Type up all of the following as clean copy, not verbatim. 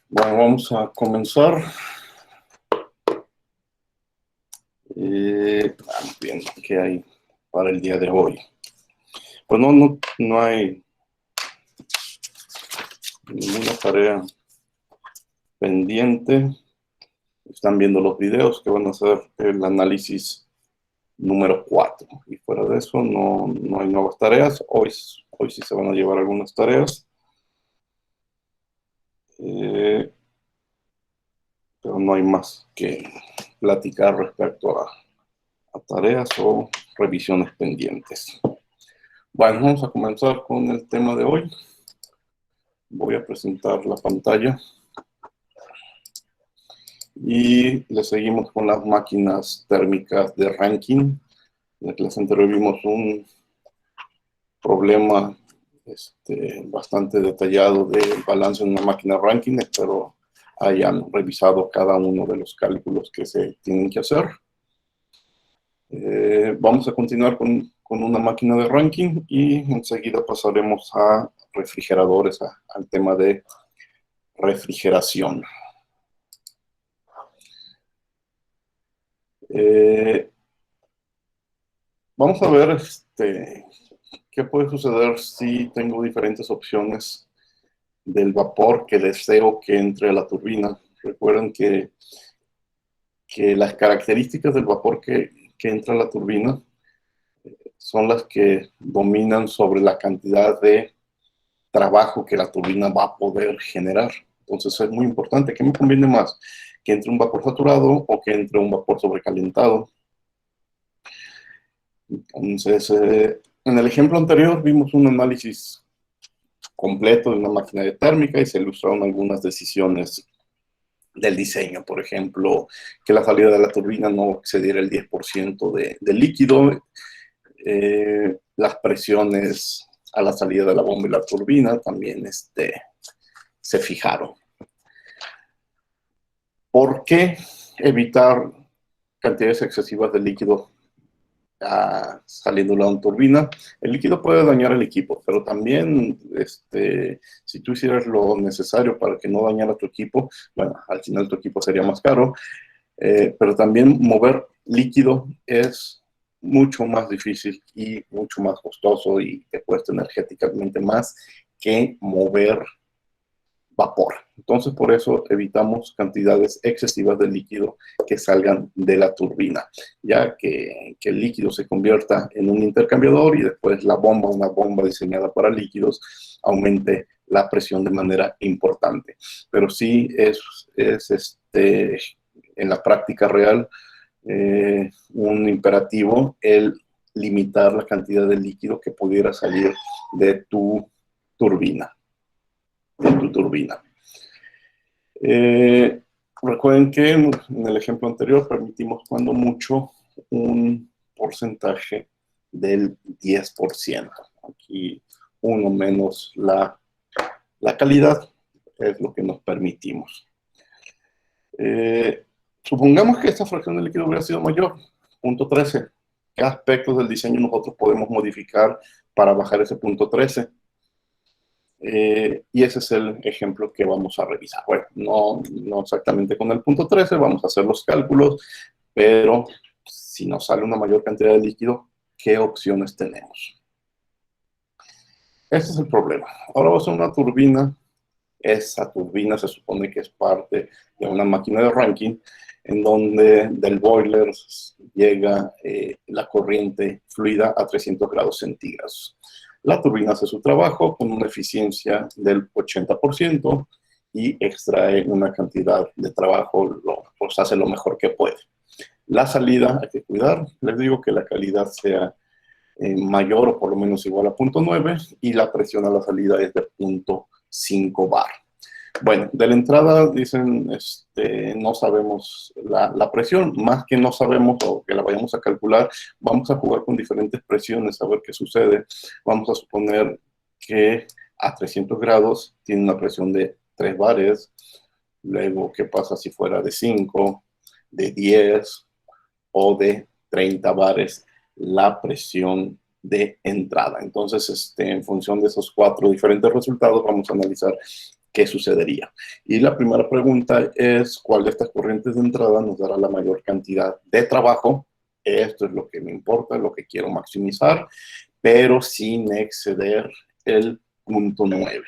Bueno, vamos a comenzar. Vamos viendo qué hay para el día de hoy. Pues no hay ninguna tarea pendiente. Están viendo los videos que van a hacer el análisis número 4. Y fuera de eso no hay nuevas tareas. Hoy sí se van a llevar algunas tareas. Pero no hay más que platicar respecto a tareas o revisiones pendientes. Bueno, vamos a comenzar con el tema de hoy. Voy a presentar la pantalla. Y le seguimos con las máquinas térmicas de Rankine. En la clase anterior vimos un problema bastante detallado del balance en una máquina Rankine. Espero hayan revisado cada uno de los cálculos que se tienen que hacer. Vamos a continuar con una máquina de Rankine y enseguida pasaremos a refrigeradores, al tema de refrigeración. Vamos a ver qué puede suceder si tengo diferentes opciones del vapor que deseo que entre a la turbina. Recuerden que las características del vapor que entra a la turbina son las que dominan sobre la cantidad de trabajo que la turbina va a poder generar. Entonces es muy importante. ¿Qué me conviene más? ¿Que entre un vapor saturado o que entre un vapor sobrecalentado? Entonces, en el ejemplo anterior vimos un análisis completo de una máquina de térmica y se ilustraron algunas decisiones del diseño. Por ejemplo, que la salida de la turbina no excediera el 10% de líquido, las presiones a la salida de la bomba y la turbina también se fijaron. ¿Por qué evitar cantidades excesivas de líquido saliendo de una turbina? El líquido puede dañar el equipo, pero también si tú hicieras lo necesario para que no dañara tu equipo, bueno, al final tu equipo sería más caro, pero también mover líquido es mucho más difícil y mucho más costoso y te cuesta energéticamente más que mover vapor. Entonces, por eso evitamos cantidades excesivas de líquido que salgan de la turbina, ya que el líquido se convierta en un intercambiador y después la bomba, una bomba diseñada para líquidos, aumente la presión de manera importante. Pero sí es en la práctica real un imperativo el limitar la cantidad de líquido que pudiera salir de tu turbina. Recuerden que en el ejemplo anterior permitimos cuando mucho un porcentaje del 10%. Aquí uno menos la calidad es lo que nos permitimos. Supongamos que esta fracción de líquido hubiera sido mayor, punto 13. ¿Qué aspectos del diseño nosotros podemos modificar para bajar ese punto 13? Y ese es el ejemplo que vamos a revisar. Bueno, no exactamente con el punto 13, vamos a hacer los cálculos, pero si nos sale una mayor cantidad de líquido, ¿qué opciones tenemos? Este es el problema. Ahora vamos a una turbina. Esa turbina se supone que es parte de una máquina de Rankine, en donde del boiler llega la corriente fluida a 300 grados centígrados. La turbina hace su trabajo con una eficiencia del 80% y extrae una cantidad de trabajo, pues hace lo mejor que puede. La salida hay que cuidar, les digo que la calidad sea mayor o por lo menos igual a 0.9 y la presión a la salida es de 0.5 bar. Bueno, de la entrada dicen, no sabemos la presión, más que no sabemos o que la vayamos a calcular, vamos a jugar con diferentes presiones a ver qué sucede. Vamos a suponer que a 300 grados tiene una presión de 3 bares, luego qué pasa si fuera de 5, de 10 o de 30 bares la presión de entrada. Entonces, en función de esos 4 diferentes resultados, vamos a analizar qué sucedería. Y la primera pregunta es, ¿cuál de estas corrientes de entrada nos dará la mayor cantidad de trabajo? Esto es lo que me importa, lo que quiero maximizar, pero sin exceder el punto 9.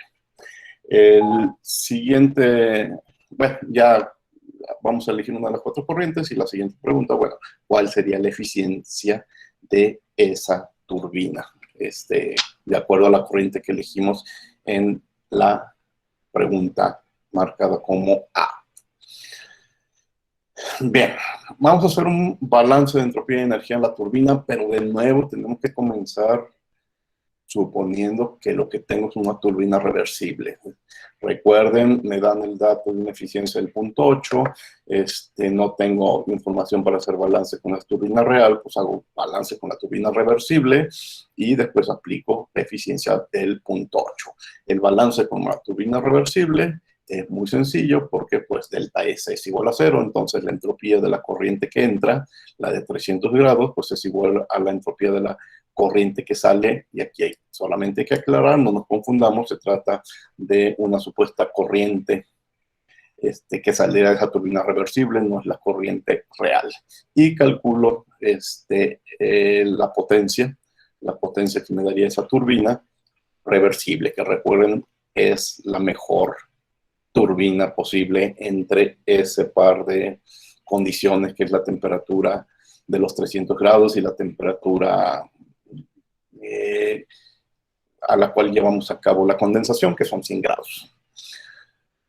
El siguiente, bueno, ya vamos a elegir una de las 4 corrientes y la siguiente pregunta, bueno, ¿cuál sería la eficiencia de esa turbina? De acuerdo a la corriente que elegimos en la pregunta marcada como A. Bien, vamos a hacer un balance de entropía y energía en la turbina, pero de nuevo tenemos que comenzar suponiendo que lo que tengo es una turbina reversible. Recuerden, me dan el dato de una eficiencia del 0.8, no tengo información para hacer balance con la turbina real, pues hago balance con la turbina reversible y después aplico la eficiencia del 0.8. El balance con la turbina reversible es muy sencillo porque pues delta S es igual a 0, entonces la entropía de la corriente que entra, la de 300 grados, pues es igual a la entropía de la corriente que sale, y aquí hay solamente que aclarar, no nos confundamos, se trata de una supuesta corriente que saldría de esa turbina reversible, no es la corriente real. Y calculo la potencia que me daría esa turbina reversible, que recuerden es la mejor turbina posible entre ese par de condiciones, que es la temperatura de los 300 grados y la temperatura a la cual llevamos a cabo la condensación, que son 100 grados.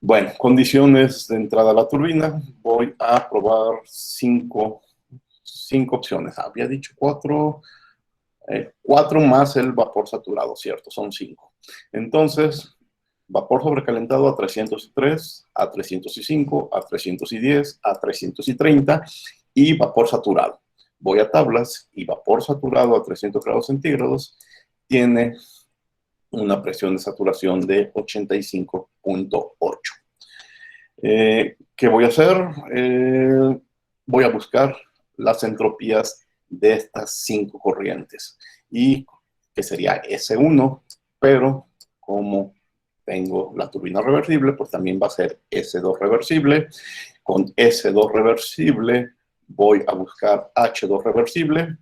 Bueno, condiciones de entrada a la turbina. Voy a probar cinco opciones. Había dicho 4, 4 más el vapor saturado, ¿cierto? Son 5. Entonces, vapor sobrecalentado a 303, a 305, a 310, a 330 y vapor saturado. Voy a tablas y vapor saturado a 300 grados centígrados tiene una presión de saturación de 85.8. ¿Qué voy a hacer? Voy a buscar las entropías de estas 5 corrientes, y que sería S1, pero como tengo la turbina reversible, pues también va a ser S2 reversible. Con S2 reversible voy a buscar H2 reversible.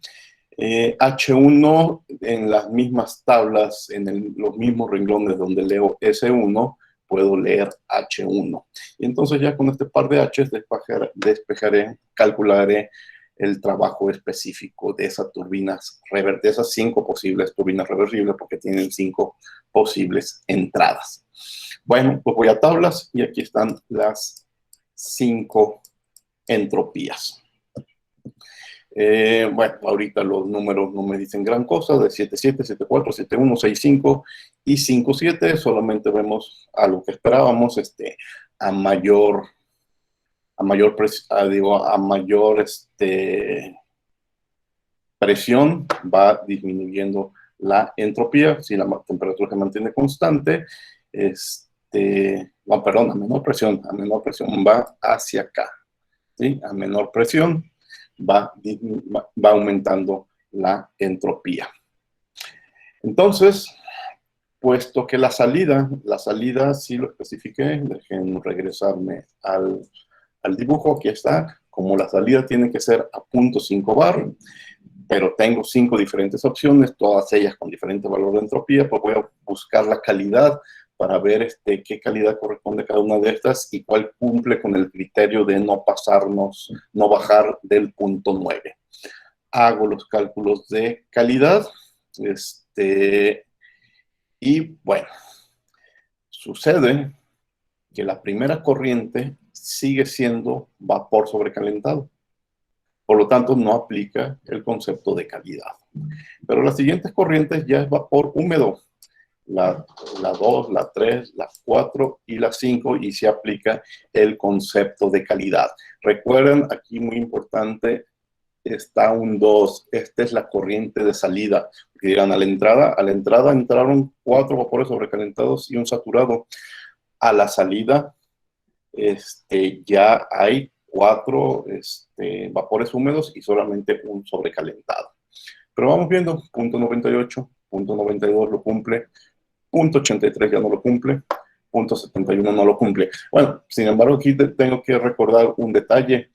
H1 en las mismas tablas, en los mismos renglones donde leo S1, puedo leer H1. Y entonces ya con este par de H's calcularé el trabajo específico de esas turbinas, de esas 5 posibles turbinas reversibles, porque tienen 5 posibles entradas. Bueno, pues voy a tablas y aquí están las 5 entropías. Bueno, ahorita los números no me dicen gran cosa, de 7.7, 7.4, 7.1, 6.5 y 5.7, solamente vemos algo que esperábamos, a mayor presión va disminuyendo la entropía. Si la temperatura se mantiene constante, perdón, a menor presión va hacia acá, ¿sí? A menor presión va aumentando la entropía. Entonces, puesto que la salida sí lo especifiqué, dejen regresarme al dibujo, aquí está, como la salida tiene que ser a 0.5 bar, pero tengo 5 diferentes opciones, todas ellas con diferente valor de entropía, pues voy a buscar la calidad para ver qué calidad corresponde a cada una de estas y cuál cumple con el criterio de no bajar del 0.9. Hago los cálculos de calidad, y bueno, sucede que la primera corriente sigue siendo vapor sobrecalentado. Por lo tanto, no aplica el concepto de calidad. Pero las siguientes corrientes ya es vapor húmedo. La 2, la 3, la 4 y la 5, y se aplica el concepto de calidad. Recuerden, aquí muy importante, está un 2. Esta es la corriente de salida. Porque dirán, a la entrada entraron 4 vapores sobrecalentados y un saturado. A la salida, ya hay 4 vapores húmedos y solamente un sobrecalentado. Pero vamos viendo, punto 98, punto 92 lo cumple, punto 83 ya no lo cumple, punto 71 no lo cumple. Bueno, sin embargo, aquí tengo que recordar un detalle.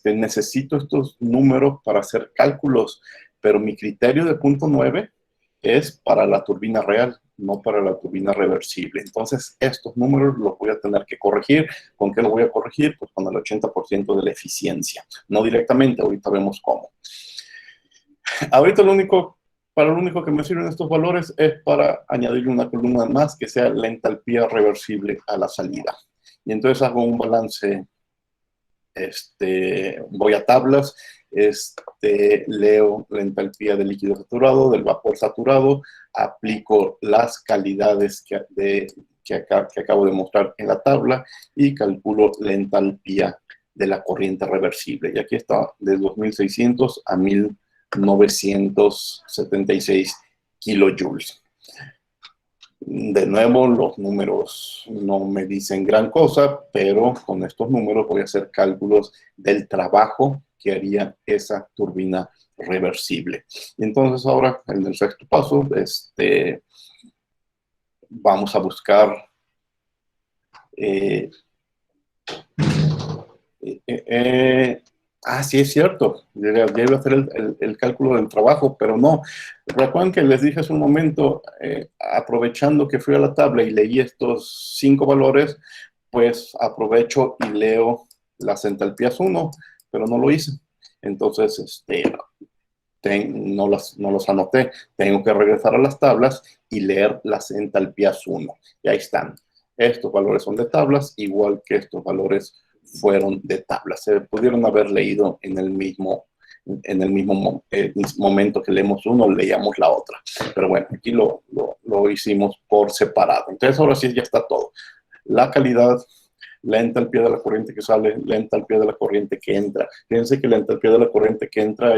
Necesito estos números para hacer cálculos, pero mi criterio de punto 9 es para la turbina real, no para la turbina reversible. Entonces, estos números los voy a tener que corregir. ¿Con qué lo voy a corregir? Pues con el 80% de la eficiencia. No directamente, ahorita vemos cómo. Ahorita para lo único que me sirven estos valores es para añadir una columna más que sea la entalpía reversible a la salida. Y entonces hago un balance, voy a tablas, leo la entalpía del líquido saturado, del vapor saturado, aplico las calidades que acabo de mostrar en la tabla y calculo la entalpía de la corriente reversible. Y aquí está de 2600 a 1976 kilojoules. De nuevo, los números no me dicen gran cosa, pero con estos números voy a hacer cálculos del trabajo que haría esa turbina reversible. Y entonces ahora, en el sexto paso, vamos a buscar sí, es cierto. Ya iba a hacer el cálculo del trabajo, pero no. Recuerden que les dije hace un momento, aprovechando que fui a la tabla y leí estos 5 valores, pues aprovecho y leo las entalpías 1, pero no lo hice. Entonces, no los anoté. Tengo que regresar a las tablas y leer las entalpías 1. Y ahí están. Estos valores son de tablas, igual que estos valores fueron de tablas. Se pudieron haber leído en el mismo momento que leemos uno, leíamos la otra. Pero bueno, aquí lo hicimos por separado. Entonces ahora sí ya está todo. La calidad, la entalpía de la corriente que sale, la entalpía de la corriente que entra. Fíjense que la entalpía de la corriente que entra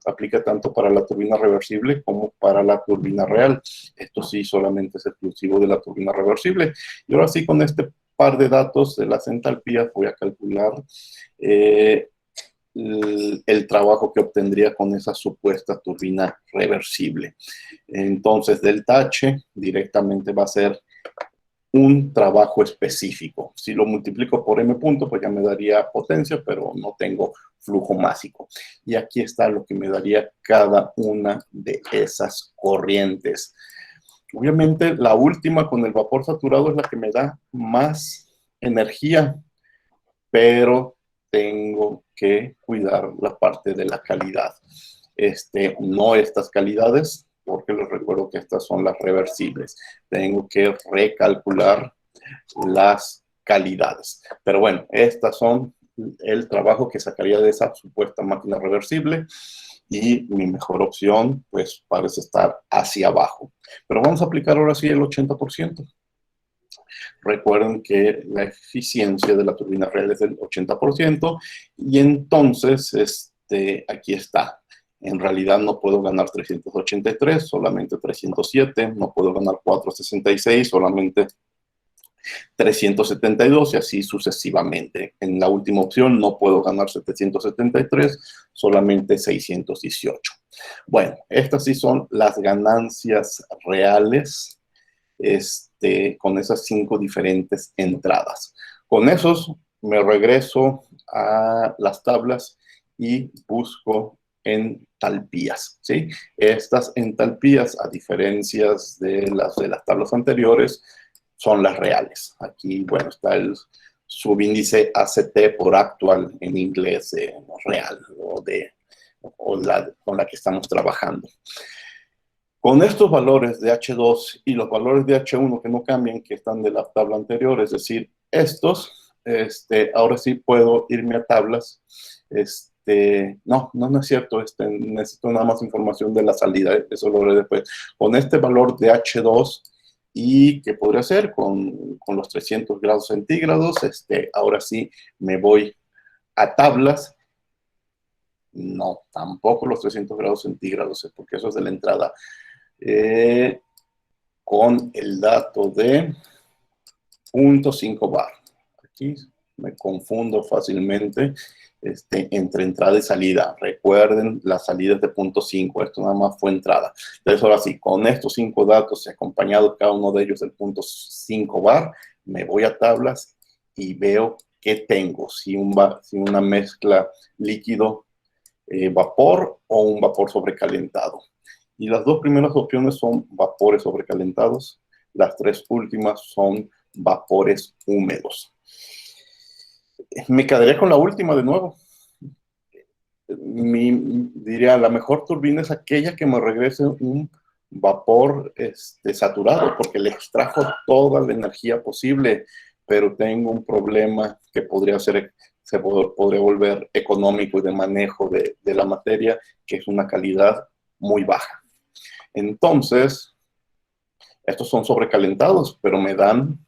aplica tanto para la turbina reversible como para la turbina real. Esto sí solamente es exclusivo de la turbina reversible. Y ahora sí, con este par de datos de las entalpías voy a calcular el trabajo que obtendría con esa supuesta turbina reversible. Entonces, delta H directamente va a ser un trabajo específico. Si lo multiplico por m punto, pues ya me daría potencia, pero no tengo flujo másico. Y aquí está lo que me daría cada una de esas corrientes. Obviamente, la última con el vapor saturado es la que me da más energía, pero tengo que cuidar la parte de la calidad. No estas calidades, porque les recuerdo que estas son las reversibles. Tengo que recalcular las calidades. Pero bueno, estas son el trabajo que sacaría de esa supuesta máquina reversible y mi mejor opción, pues, parece estar hacia abajo. Pero vamos a aplicar ahora sí el 80%. Recuerden que la eficiencia de la turbina real es del 80% y entonces aquí está. En realidad no puedo ganar 383, solamente 307. No puedo ganar 466, solamente 372 y así sucesivamente. En la última opción no puedo ganar 773, solamente 618. Bueno, estas sí son las ganancias reales con esas 5 diferentes entradas. Con esos me regreso a las tablas y busco entalpías, ¿sí? Estas entalpías, a diferencia de las tablas anteriores, son las reales. Aquí, bueno, está el subíndice ACT por actual en inglés real con la que estamos trabajando. Con estos valores de H2 y los valores de H1 que no cambian, que están de la tabla anterior, es decir, estos, ahora sí puedo irme a tablas. No es cierto, necesito nada más información de la salida, eso lo haré después. Con este valor de H2 y que podría ser con los 300 grados centígrados, ahora sí me voy a tablas. No, tampoco los 300 grados centígrados, porque eso es de la entrada. Con el dato de 0.5 bar. Aquí me confundo fácilmente. entre entrada y salida. Recuerden las salidas de punto 5, esto nada más fue entrada. Entonces ahora sí, con estos 5 datos y acompañado cada uno de ellos del punto 5 bar, me voy a tablas y veo qué tengo, si una mezcla líquido vapor o un vapor sobrecalentado. Y las dos primeras opciones son vapores sobrecalentados, las tres últimas son vapores húmedos. Me quedaría con la última de nuevo. Diría, la mejor turbina es aquella que me regrese un vapor saturado, porque le extrajo toda la energía posible, pero tengo un problema que podría podría volver económico y de manejo de la materia, que es una calidad muy baja. Entonces, estos son sobrecalentados, pero me dan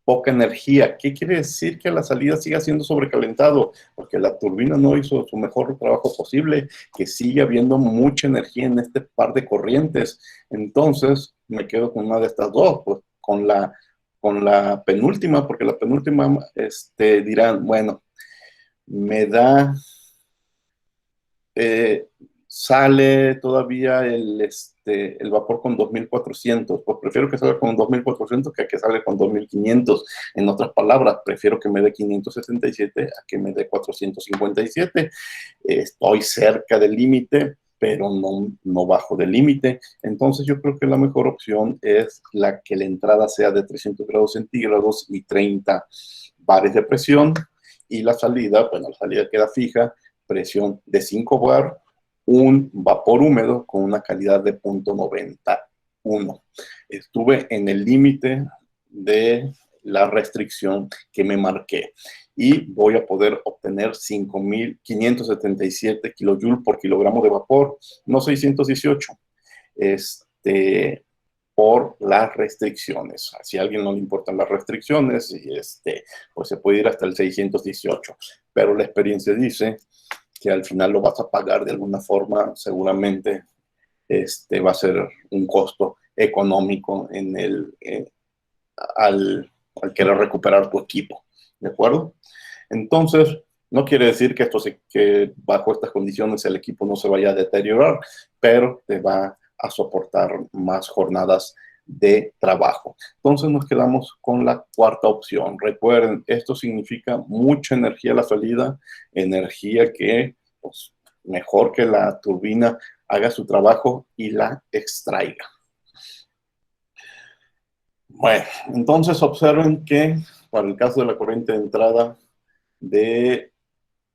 poca energía. ¿Qué quiere decir que la salida siga siendo sobrecalentado? Porque la turbina no hizo su mejor trabajo posible, que sigue habiendo mucha energía en este par de corrientes. Entonces, me quedo con una de estas dos, pues con la penúltima, porque la penúltima dirán, bueno, me da... sale todavía el vapor con 2400, pues prefiero que salga con 2400 que salga con 2500. En otras palabras, prefiero que me dé 577 a que me dé 457. Estoy cerca del límite, pero no bajo del límite. Entonces yo creo que la mejor opción es la que la entrada sea de 300 grados centígrados y 30 bares de presión, y la salida, bueno, la salida queda fija, presión de 5 bar, un vapor húmedo con una calidad de 0.91. Estuve en el límite de la restricción que me marqué y voy a poder obtener 5.577 kilojoules por kilogramo de vapor, no 618, por las restricciones. Si a alguien no le importan las restricciones, pues se puede ir hasta el 618, pero la experiencia dice que al final lo vas a pagar de alguna forma, seguramente va a ser un costo económico al querer recuperar tu equipo, ¿de acuerdo? Entonces, no quiere decir que bajo estas condiciones el equipo no se vaya a deteriorar, pero te va a soportar más jornadas de trabajo. Entonces nos quedamos con la cuarta opción. Recuerden, esto significa mucha energía a la salida, energía que, pues, mejor que la turbina haga su trabajo y la extraiga. Bueno, entonces observen que para el caso de la corriente de entrada de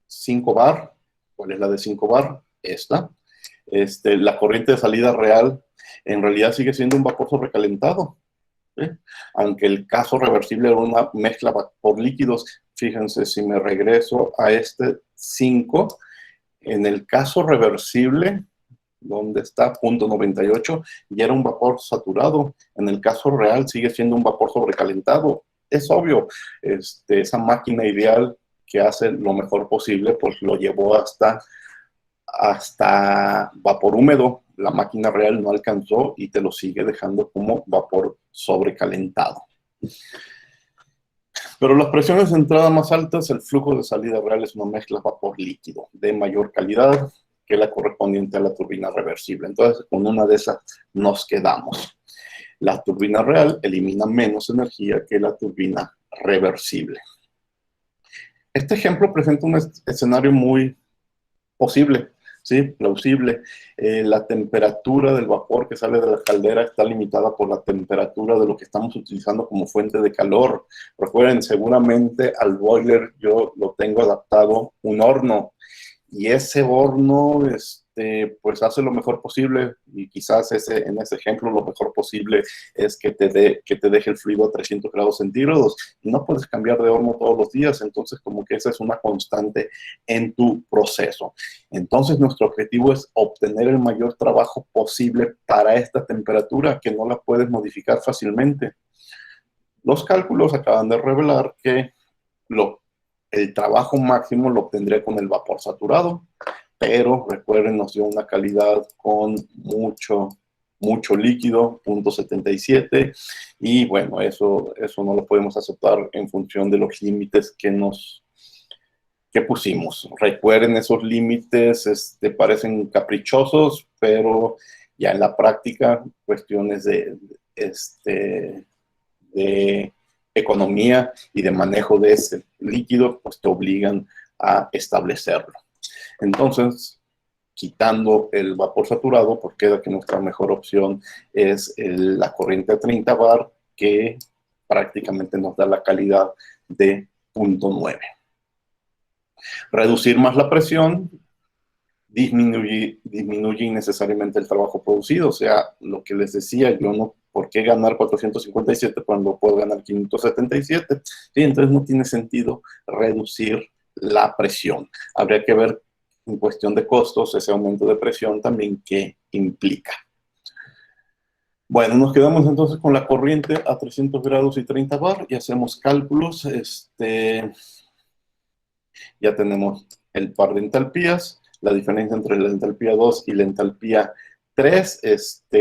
5 bar, ¿cuál es la de 5 bar? Esta. La corriente de salida real en realidad sigue siendo un vapor sobrecalentado, ¿sí? Aunque el caso reversible era una mezcla por líquidos. Fíjense, si me regreso a 5, en el caso reversible, donde está 0.98, ya era un vapor saturado. En el caso real sigue siendo un vapor sobrecalentado. Es obvio, esa máquina ideal que hace lo mejor posible, pues lo llevó hasta vapor húmedo. La máquina real no alcanzó y te lo sigue dejando como vapor sobrecalentado. Pero las presiones de entrada más altas, el flujo de salida real es una mezcla vapor líquido de mayor calidad que la correspondiente a la turbina reversible. Entonces, con una de esas nos quedamos. La turbina real elimina menos energía que la turbina reversible. Este ejemplo presenta un escenario muy posible, ¿sí? Plausible. La temperatura del vapor que sale de la caldera está limitada por la temperatura de lo que estamos utilizando como fuente de calor. Recuerden, seguramente al boiler yo lo tengo adaptado un horno, y ese horno pues hace lo mejor posible, y quizás en ese ejemplo lo mejor posible es que te deje el fluido a 300 grados centígrados, y no puedes cambiar de horno todos los días. Entonces como que esa es una constante en tu proceso. Entonces nuestro objetivo es obtener el mayor trabajo posible para esta temperatura, que no la puedes modificar fácilmente. Los cálculos acaban de revelar que el trabajo máximo lo obtendré con el vapor saturado, pero recuerden, nos dio una calidad con mucho líquido, 0.77, y bueno, eso no lo podemos aceptar en función de los límites que nos ¿qué pusimos? Recuerden, esos límites parecen caprichosos, pero ya en la práctica, cuestiones de economía y de manejo de ese líquido, pues te obligan a establecerlo. Entonces, quitando el vapor saturado, pues queda que nuestra mejor opción es la corriente a 30 bar, que prácticamente nos da la calidad de 0.9. Reducir más la presión disminuye innecesariamente el trabajo producido. O sea, lo que les decía, yo no, ¿por qué ganar 457 cuando puedo ganar 577? Sí, entonces no tiene sentido reducir la presión. Habría que ver en cuestión de costos ese aumento de presión también qué implica. Bueno, nos quedamos entonces con la corriente a 300 grados y 30 bar y hacemos cálculos. Ya tenemos el par de entalpías, la diferencia entre la entalpía 2 y la entalpía 3.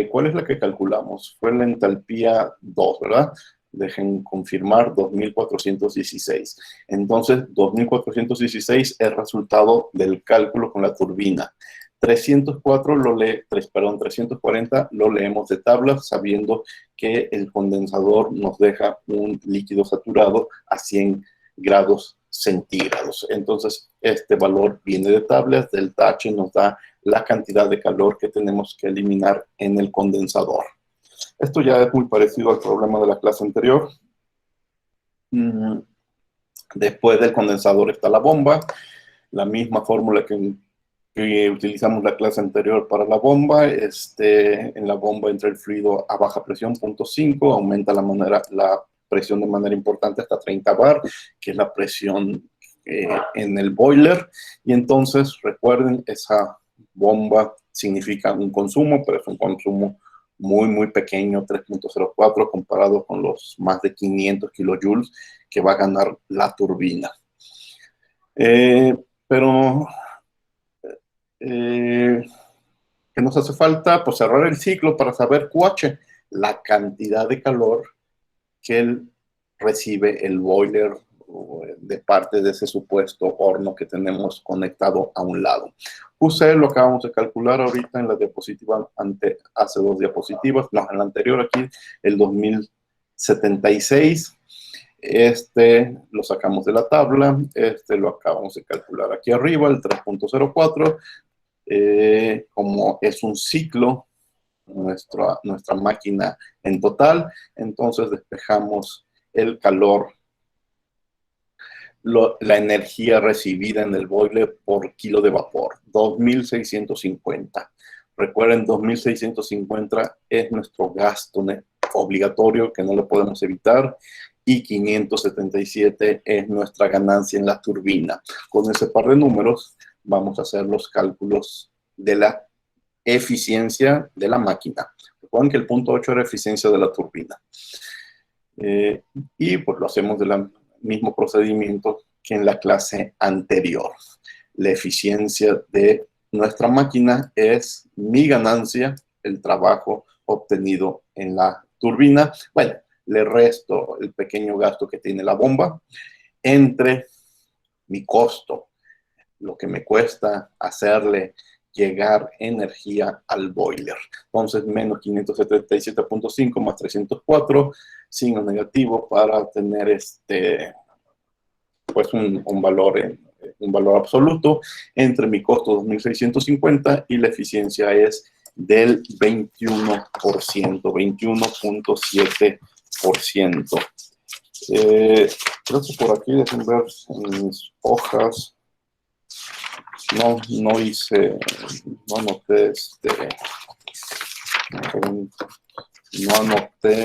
¿Cuál es la que calculamos? Fue la entalpía 2, ¿verdad? Dejen confirmar, 2416. Entonces, 2416 es resultado del cálculo con la turbina. 340 lo leemos de tabla, sabiendo que el condensador nos deja un líquido saturado a 100 grados centígrados. Entonces, este valor viene de tablas, delta H nos da la cantidad de calor que tenemos que eliminar en el condensador. Esto ya es muy parecido al problema de la clase anterior. Después del condensador está la bomba, la misma fórmula que utilizamos la clase anterior para la bomba. En la bomba entra el fluido a baja presión, 0.5, aumenta la presión de manera importante hasta 30 bar, que es la presión en el boiler. Y entonces, recuerden, esa bomba significa un consumo, pero es un consumo muy, muy pequeño, 3.04, comparado con los más de 500 kilojoules que va a ganar la turbina. Pero ¿qué nos hace falta? Pues cerrar el ciclo para saber QH, la cantidad de calor que él recibe el boiler de parte de ese supuesto horno que tenemos conectado a un lado. QC lo acabamos de calcular ahorita en la diapositiva, hace 2 diapositivas, no, en la anterior aquí, el 2076. Lo sacamos de la tabla, lo acabamos de calcular aquí arriba, el 3.04. Como es un ciclo, nuestra máquina en total, entonces despejamos el calor, la energía recibida en el boiler por kilo de vapor, 2650. Recuerden, 2650 es nuestro gasto obligatorio que no lo podemos evitar, y 577 es nuestra ganancia en la turbina. Con ese par de números vamos a hacer los cálculos de la eficiencia de la máquina. Recuerden que el punto 8 era eficiencia de la turbina. Y pues lo hacemos del mismo procedimiento que en la clase anterior. La eficiencia de nuestra máquina es mi ganancia, el trabajo obtenido en la turbina. Bueno, le resto el pequeño gasto que tiene la bomba entre mi costo, lo que me cuesta hacerle llegar energía al boiler. Entonces, menos 577.5 más 304, signo negativo para tener pues un valor absoluto entre mi costo 2650 y la eficiencia es del 21%, 21.7%. Creo que por aquí, déjenme ver en mis hojas. No anoté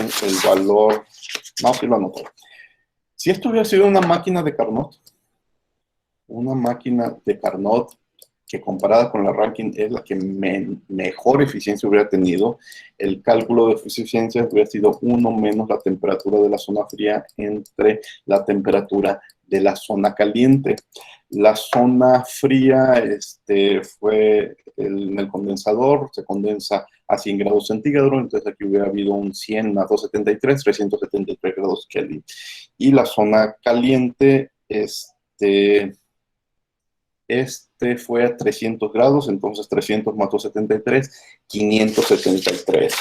el valor. No, sí lo anoté. Si esto hubiera sido una máquina de Carnot, que comparada con la Rankine es la que mejor eficiencia hubiera tenido, el cálculo de eficiencia hubiera sido 1 menos la temperatura de la zona fría entre la temperatura de la zona caliente. La zona fría fue en el condensador, se condensa a 100 grados centígrados, entonces aquí hubiera habido un 100 más 273, 373 grados Kelvin. Y la zona caliente, Este fue a 300 grados, entonces 300 más 273, 573.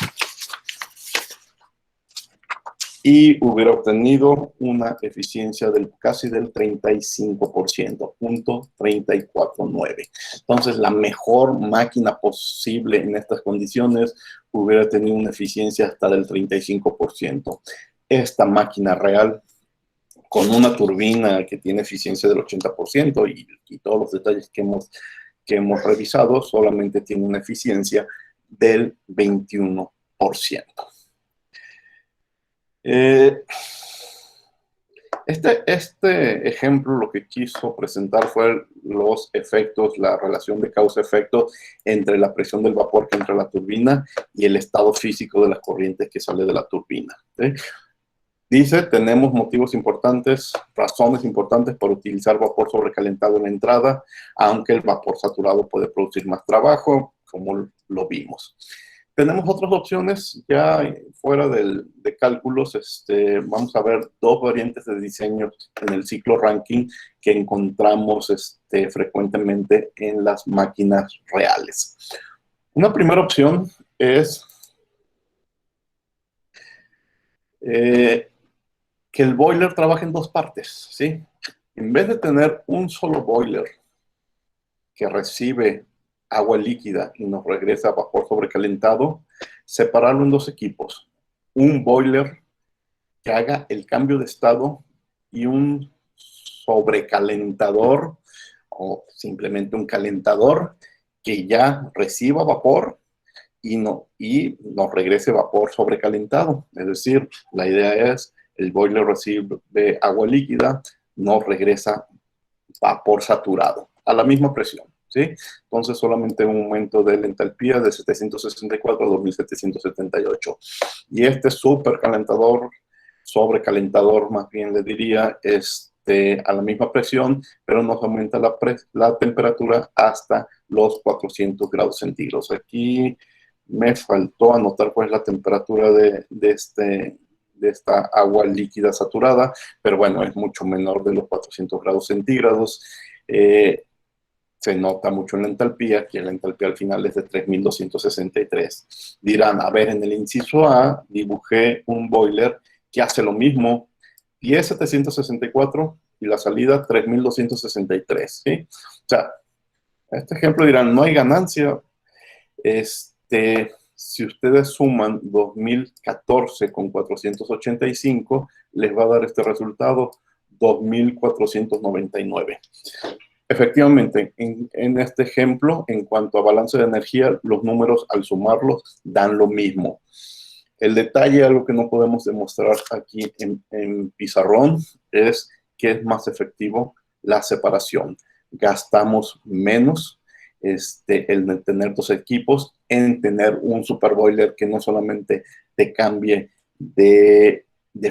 Y hubiera obtenido una eficiencia casi del 35%, punto 349. Entonces, la mejor máquina posible en estas condiciones hubiera tenido una eficiencia hasta del 35%. Esta máquina real, con una turbina que tiene eficiencia del 80% y todos los detalles que hemos revisado, solamente tiene una eficiencia del 21%. Este ejemplo lo que quiso presentar fue los efectos, la relación de causa-efecto entre la presión del vapor que entra a la turbina y el estado físico de las corrientes que sale de la turbina. ¿Sí? Dice, tenemos motivos importantes, razones importantes para utilizar vapor sobrecalentado en la entrada, aunque el vapor saturado puede producir más trabajo, como lo vimos. Tenemos otras opciones ya fuera de cálculos. Vamos a ver dos variantes de diseño en el ciclo Rankine que encontramos frecuentemente en las máquinas reales. Una primera opción es que el boiler trabaje en dos partes, ¿sí? En vez de tener un solo boiler que recibe agua líquida y nos regresa vapor sobrecalentado, separarlo en dos equipos. Un boiler que haga el cambio de estado y un sobrecalentador o simplemente un calentador que ya reciba vapor y nos regrese vapor sobrecalentado. Es decir, la idea es el boiler recibe agua líquida, nos regresa vapor saturado a la misma presión. ¿Sí? Entonces solamente un aumento de la entalpía de 764 a 2778. Y este supercalentador, sobrecalentador más bien le diría, a la misma presión, pero nos aumenta la temperatura hasta los 400 grados centígrados. Aquí me faltó anotar cuál es la temperatura de esta agua líquida saturada, pero bueno, es mucho menor de los 400 grados centígrados. Se nota mucho en la entalpía, que la entalpía al final es de 3263. Dirán, a ver, en el inciso A dibujé un boiler que hace lo mismo, 10,764 y la salida 3263. ¿Sí? O sea, este ejemplo dirán, no hay ganancia. Si ustedes suman 2014 con 485, les va a dar este resultado, 2499. Efectivamente, en este ejemplo, en cuanto a balance de energía, los números al sumarlos dan lo mismo. El detalle, algo que no podemos demostrar aquí en pizarrón, es que es más efectivo la separación. Gastamos menos en tener dos equipos, en tener un superboiler que no solamente te cambie de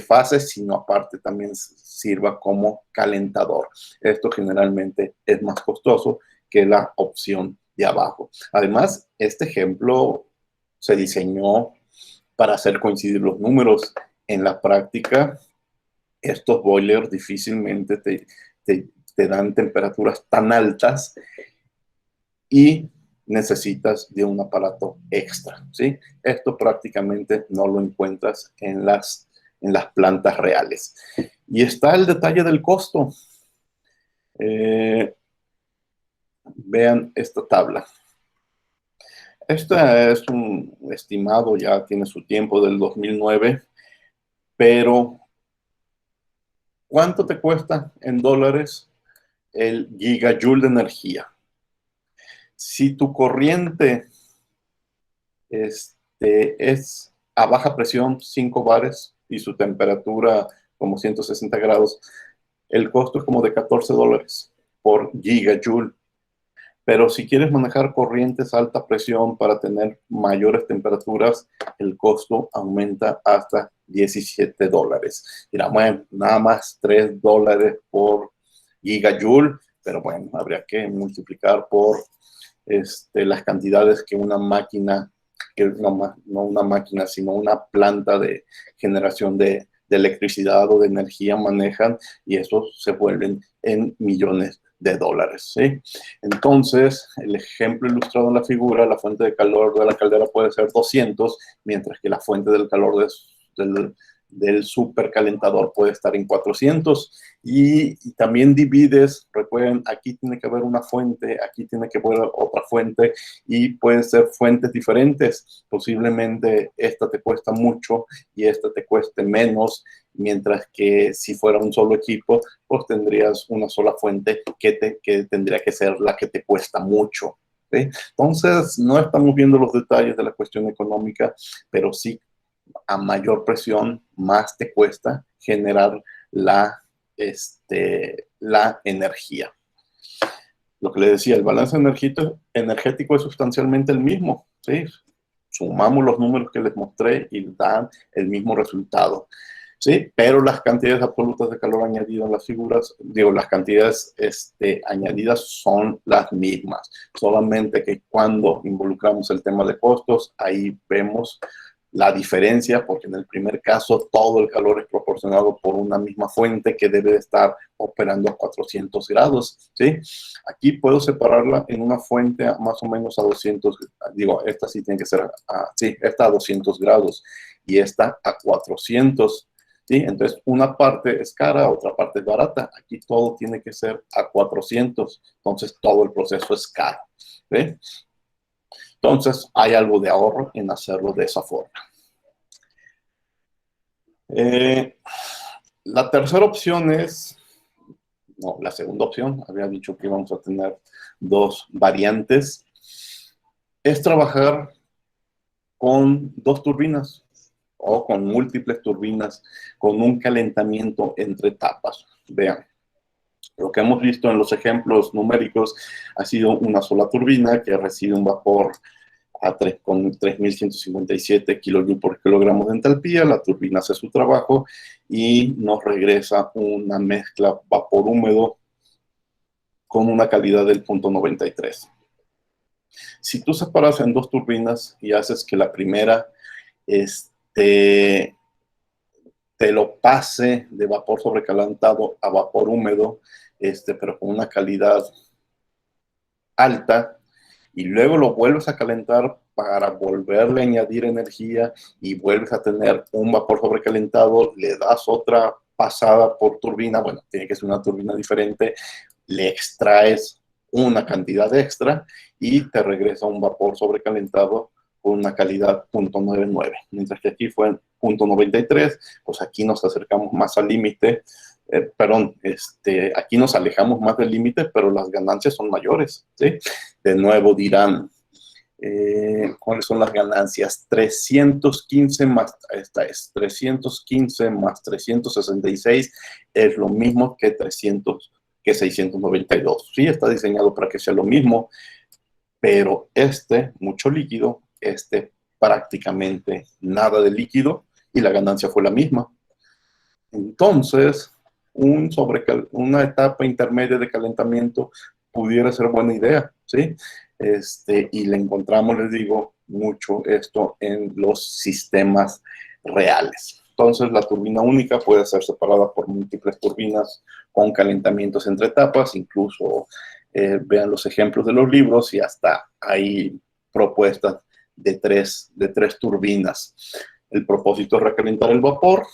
fases, sino aparte también sirva como calentador. Esto generalmente es más costoso que la opción de abajo. Además, este ejemplo se diseñó para hacer coincidir los números. En la práctica, estos boilers difícilmente te dan temperaturas tan altas y necesitas de un aparato extra, ¿sí? Esto prácticamente no lo encuentras en las plantas reales. Y está el detalle del costo. Vean esta tabla. Este es un estimado, ya tiene su tiempo, del 2009, pero ¿cuánto te cuesta en dólares el gigajoule de energía? Si tu corriente es a baja presión, 5 bares, y su temperatura como 160 grados, el costo es como de $14 por gigajoule. Pero si quieres manejar corrientes a alta presión para tener mayores temperaturas, el costo aumenta hasta $17. Dirá, bueno, nada más $3 por gigajoule, pero bueno, habría que multiplicar por las cantidades que una máquina, no una máquina, sino una planta de generación de electricidad o de energía manejan, y eso se vuelven en millones de dólares, ¿sí? Entonces, el ejemplo ilustrado en la figura, la fuente de calor de la caldera puede ser 200, mientras que la fuente del calor del supercalentador puede estar en 400. Y también divides, recuerden, aquí tiene que haber una fuente, aquí tiene que haber otra fuente, y pueden ser fuentes diferentes. Posiblemente esta te cuesta mucho y esta te cueste menos, mientras que si fuera un solo equipo, pues tendrías una sola fuente que tendría que ser la que te cuesta mucho, ¿sí? Entonces, no estamos viendo los detalles de la cuestión económica, pero sí, a mayor presión, más te cuesta generar la energía. Lo que le decía, el balance energético es sustancialmente el mismo, ¿sí? Sumamos los números que les mostré y dan el mismo resultado, ¿sí? Pero las cantidades absolutas de calor añadido en las figuras, digo, las cantidades añadidas son las mismas, solamente que cuando involucramos el tema de costos, ahí vemos la diferencia, porque en el primer caso todo el calor es proporcionado por una misma fuente que debe de estar operando a 400 grados, ¿sí? Aquí puedo separarla en una fuente más o menos a 200, digo, esta sí tiene que ser, sí, esta a 200 grados y esta a 400, ¿sí? Entonces, una parte es cara, otra parte es barata. Aquí todo tiene que ser a 400, entonces todo el proceso es caro, ¿sí? Entonces, hay algo de ahorro en hacerlo de esa forma. La tercera opción es, no, la segunda opción, había dicho que íbamos a tener dos variantes, es trabajar con dos turbinas o con múltiples turbinas, con un calentamiento entre etapas. Vean, lo que hemos visto en los ejemplos numéricos ha sido una sola turbina que recibe un vapor con 3.157 kilojoules por kilogramo de entalpía. La turbina hace su trabajo y nos regresa una mezcla vapor húmedo con una calidad del 0.93. Si tú separas en dos turbinas y haces que la primera te lo pase de vapor sobrecalentado a vapor húmedo, pero con una calidad alta, y luego lo vuelves a calentar para volverle a añadir energía y vuelves a tener un vapor sobrecalentado, le das otra pasada por turbina, bueno, tiene que ser una turbina diferente, le extraes una cantidad extra y te regresa un vapor sobrecalentado con una calidad 0.99, mientras que aquí fue 0.93, pues aquí nos acercamos más al límite, perdón, aquí nos alejamos más del límite, pero las ganancias son mayores, ¿sí? De nuevo dirán, ¿cuáles son las ganancias? 315 más, esta es, 315 más 366 es lo mismo que 692. Sí, está diseñado para que sea lo mismo, pero mucho líquido, prácticamente nada de líquido, y la ganancia fue la misma. Entonces, una etapa intermedia de calentamiento pudiera ser buena idea, ¿sí? Y le encontramos, les digo, mucho esto en los sistemas reales. Entonces, la turbina única puede ser separada por múltiples turbinas con calentamientos entre etapas, incluso vean los ejemplos de los libros y hasta hay propuestas de tres turbinas. El propósito es recalentar el vapor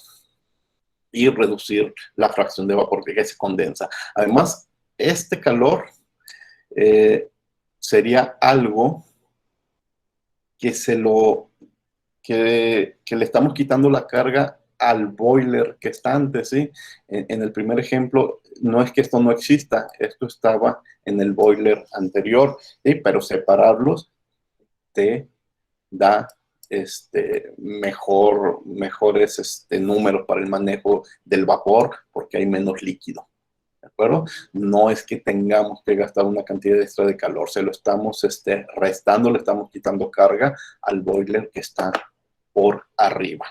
y reducir la fracción de vapor que se condensa. Además, este calor sería algo que que le estamos quitando la carga al boiler que está antes, ¿sí? En el primer ejemplo, no es que esto no exista, esto estaba en el boiler anterior, ¿sí? Pero separarlos te da mejores números para el manejo del vapor porque hay menos líquido, ¿de acuerdo? No es que tengamos que gastar una cantidad extra de calor, se lo estamos restando, le estamos quitando carga al boiler que está por arriba.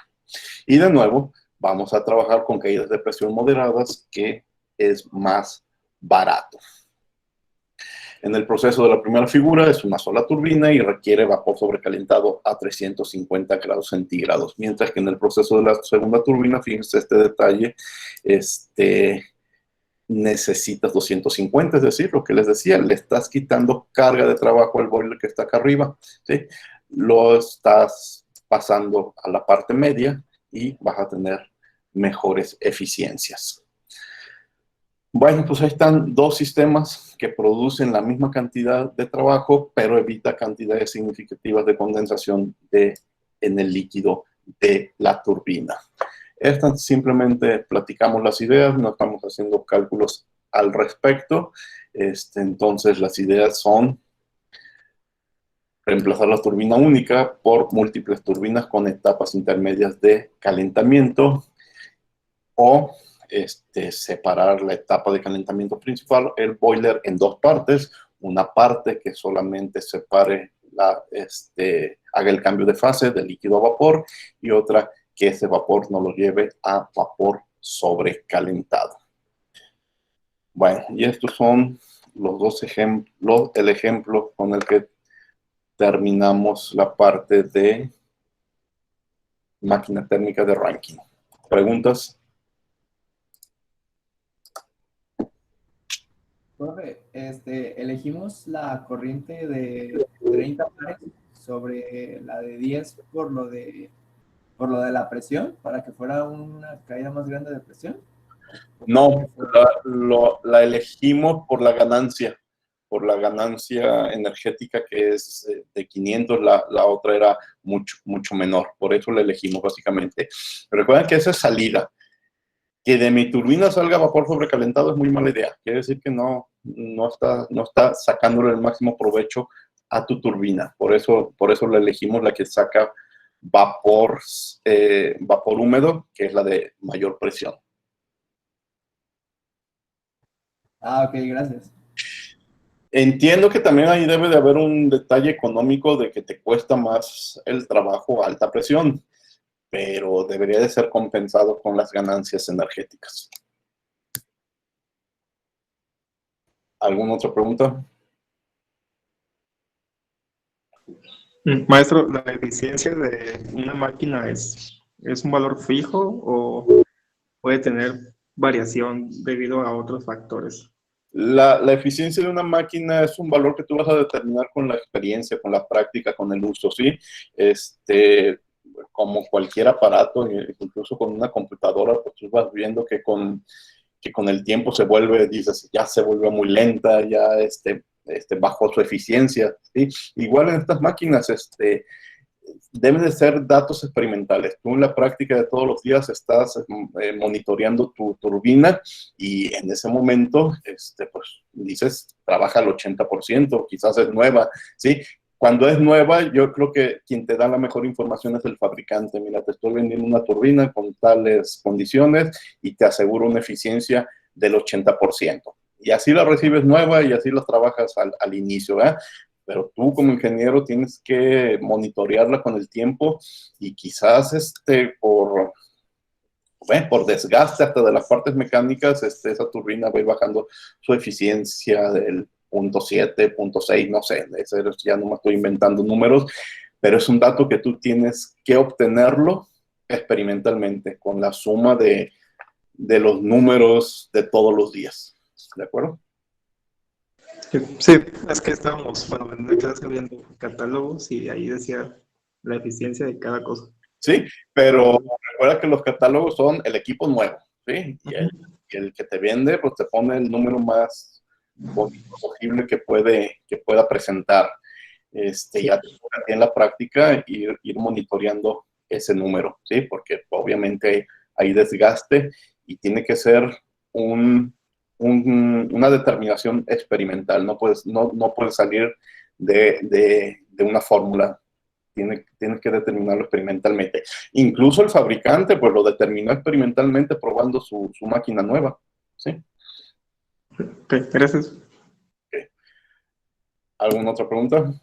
Y de nuevo, vamos a trabajar con caídas de presión moderadas, que es más barato. En el proceso de la primera figura es una sola turbina y requiere vapor sobrecalentado a 350 grados centígrados, mientras que en el proceso de la segunda turbina, fíjense este detalle, necesitas 250, es decir, lo que les decía, le estás quitando carga de trabajo al boiler que está acá arriba, ¿sí? Lo estás pasando a la parte media y vas a tener mejores eficiencias. Bueno, pues ahí están dos sistemas que producen la misma cantidad de trabajo, pero evita cantidades significativas de condensación en el líquido de la turbina. Esta simplemente platicamos las ideas, no estamos haciendo cálculos al respecto. Entonces, las ideas son reemplazar la turbina única por múltiples turbinas con etapas intermedias de calentamiento o separar la etapa de calentamiento principal, el boiler, en dos partes. Una parte que solamente separe, haga el cambio de fase de líquido a vapor, y otra que ese vapor no lo lleve a vapor sobrecalentado. Bueno, y estos son los dos ejemplos, el ejemplo con el que terminamos la parte de máquina térmica de Rankine. ¿Preguntas? Profe, elegimos la corriente de 30 pares sobre la de 10 por lo de la presión, para que fuera una caída más grande de presión. No, la elegimos por la ganancia energética, que es de 500, la otra era mucho, mucho menor, por eso la elegimos básicamente. Pero recuerden que esa es salida. Que de mi turbina salga vapor sobrecalentado es muy mala idea. Quiere decir que no está sacándole el máximo provecho a tu turbina. Por eso la elegimos, la que saca vapor húmedo, que es la de mayor presión. Ah, ok, gracias. Entiendo que también ahí debe de haber un detalle económico de que te cuesta más el trabajo a alta presión, pero debería de ser compensado con las ganancias energéticas. ¿Alguna otra pregunta? Maestro, ¿la eficiencia de una máquina es un valor fijo o puede tener variación debido a otros factores? La eficiencia de una máquina es un valor que tú vas a determinar con la experiencia, con la práctica, con el uso, ¿sí? Como cualquier aparato, incluso con una computadora, pues tú vas viendo que con el tiempo se vuelve, dices, ya se vuelve muy lenta, ya bajó su eficiencia, ¿sí? Igual en estas máquinas, deben de ser datos experimentales. Tú en la práctica de todos los días estás monitoreando tu turbina, y en ese momento, pues dices, trabaja al 80%, quizás es nueva, ¿sí? Cuando es nueva, yo creo que quien te da la mejor información es el fabricante. Mira, te estoy vendiendo una turbina con tales condiciones y te aseguro una eficiencia del 80%. Y así la recibes nueva y así la trabajas al inicio, ¿verdad? Pero tú como ingeniero tienes que monitorearla con el tiempo, y quizás por desgaste hasta de las partes mecánicas, esa turbina va a ir bajando su eficiencia del 0.7, 0.6, no sé, ya no me estoy inventando números, pero es un dato que tú tienes que obtenerlo experimentalmente con la suma de los números de todos los días. ¿De acuerdo? Sí, es que estábamos, bueno, en la clase viendo catálogos y ahí decía la eficiencia de cada cosa. Sí, pero recuerda que los catálogos son el equipo nuevo, ¿sí? Y el que te vende, pues te pone el número más bonito posible que pueda presentar. Ya te toca en la práctica ir monitoreando ese número, ¿sí? Porque obviamente hay desgaste y tiene que ser una determinación experimental. No puedes salir de una fórmula. Tienes que determinarlo experimentalmente. Incluso el fabricante, pues lo determinó experimentalmente probando su máquina nueva, ¿sí? Ok, gracias. Okay. ¿Alguna otra pregunta?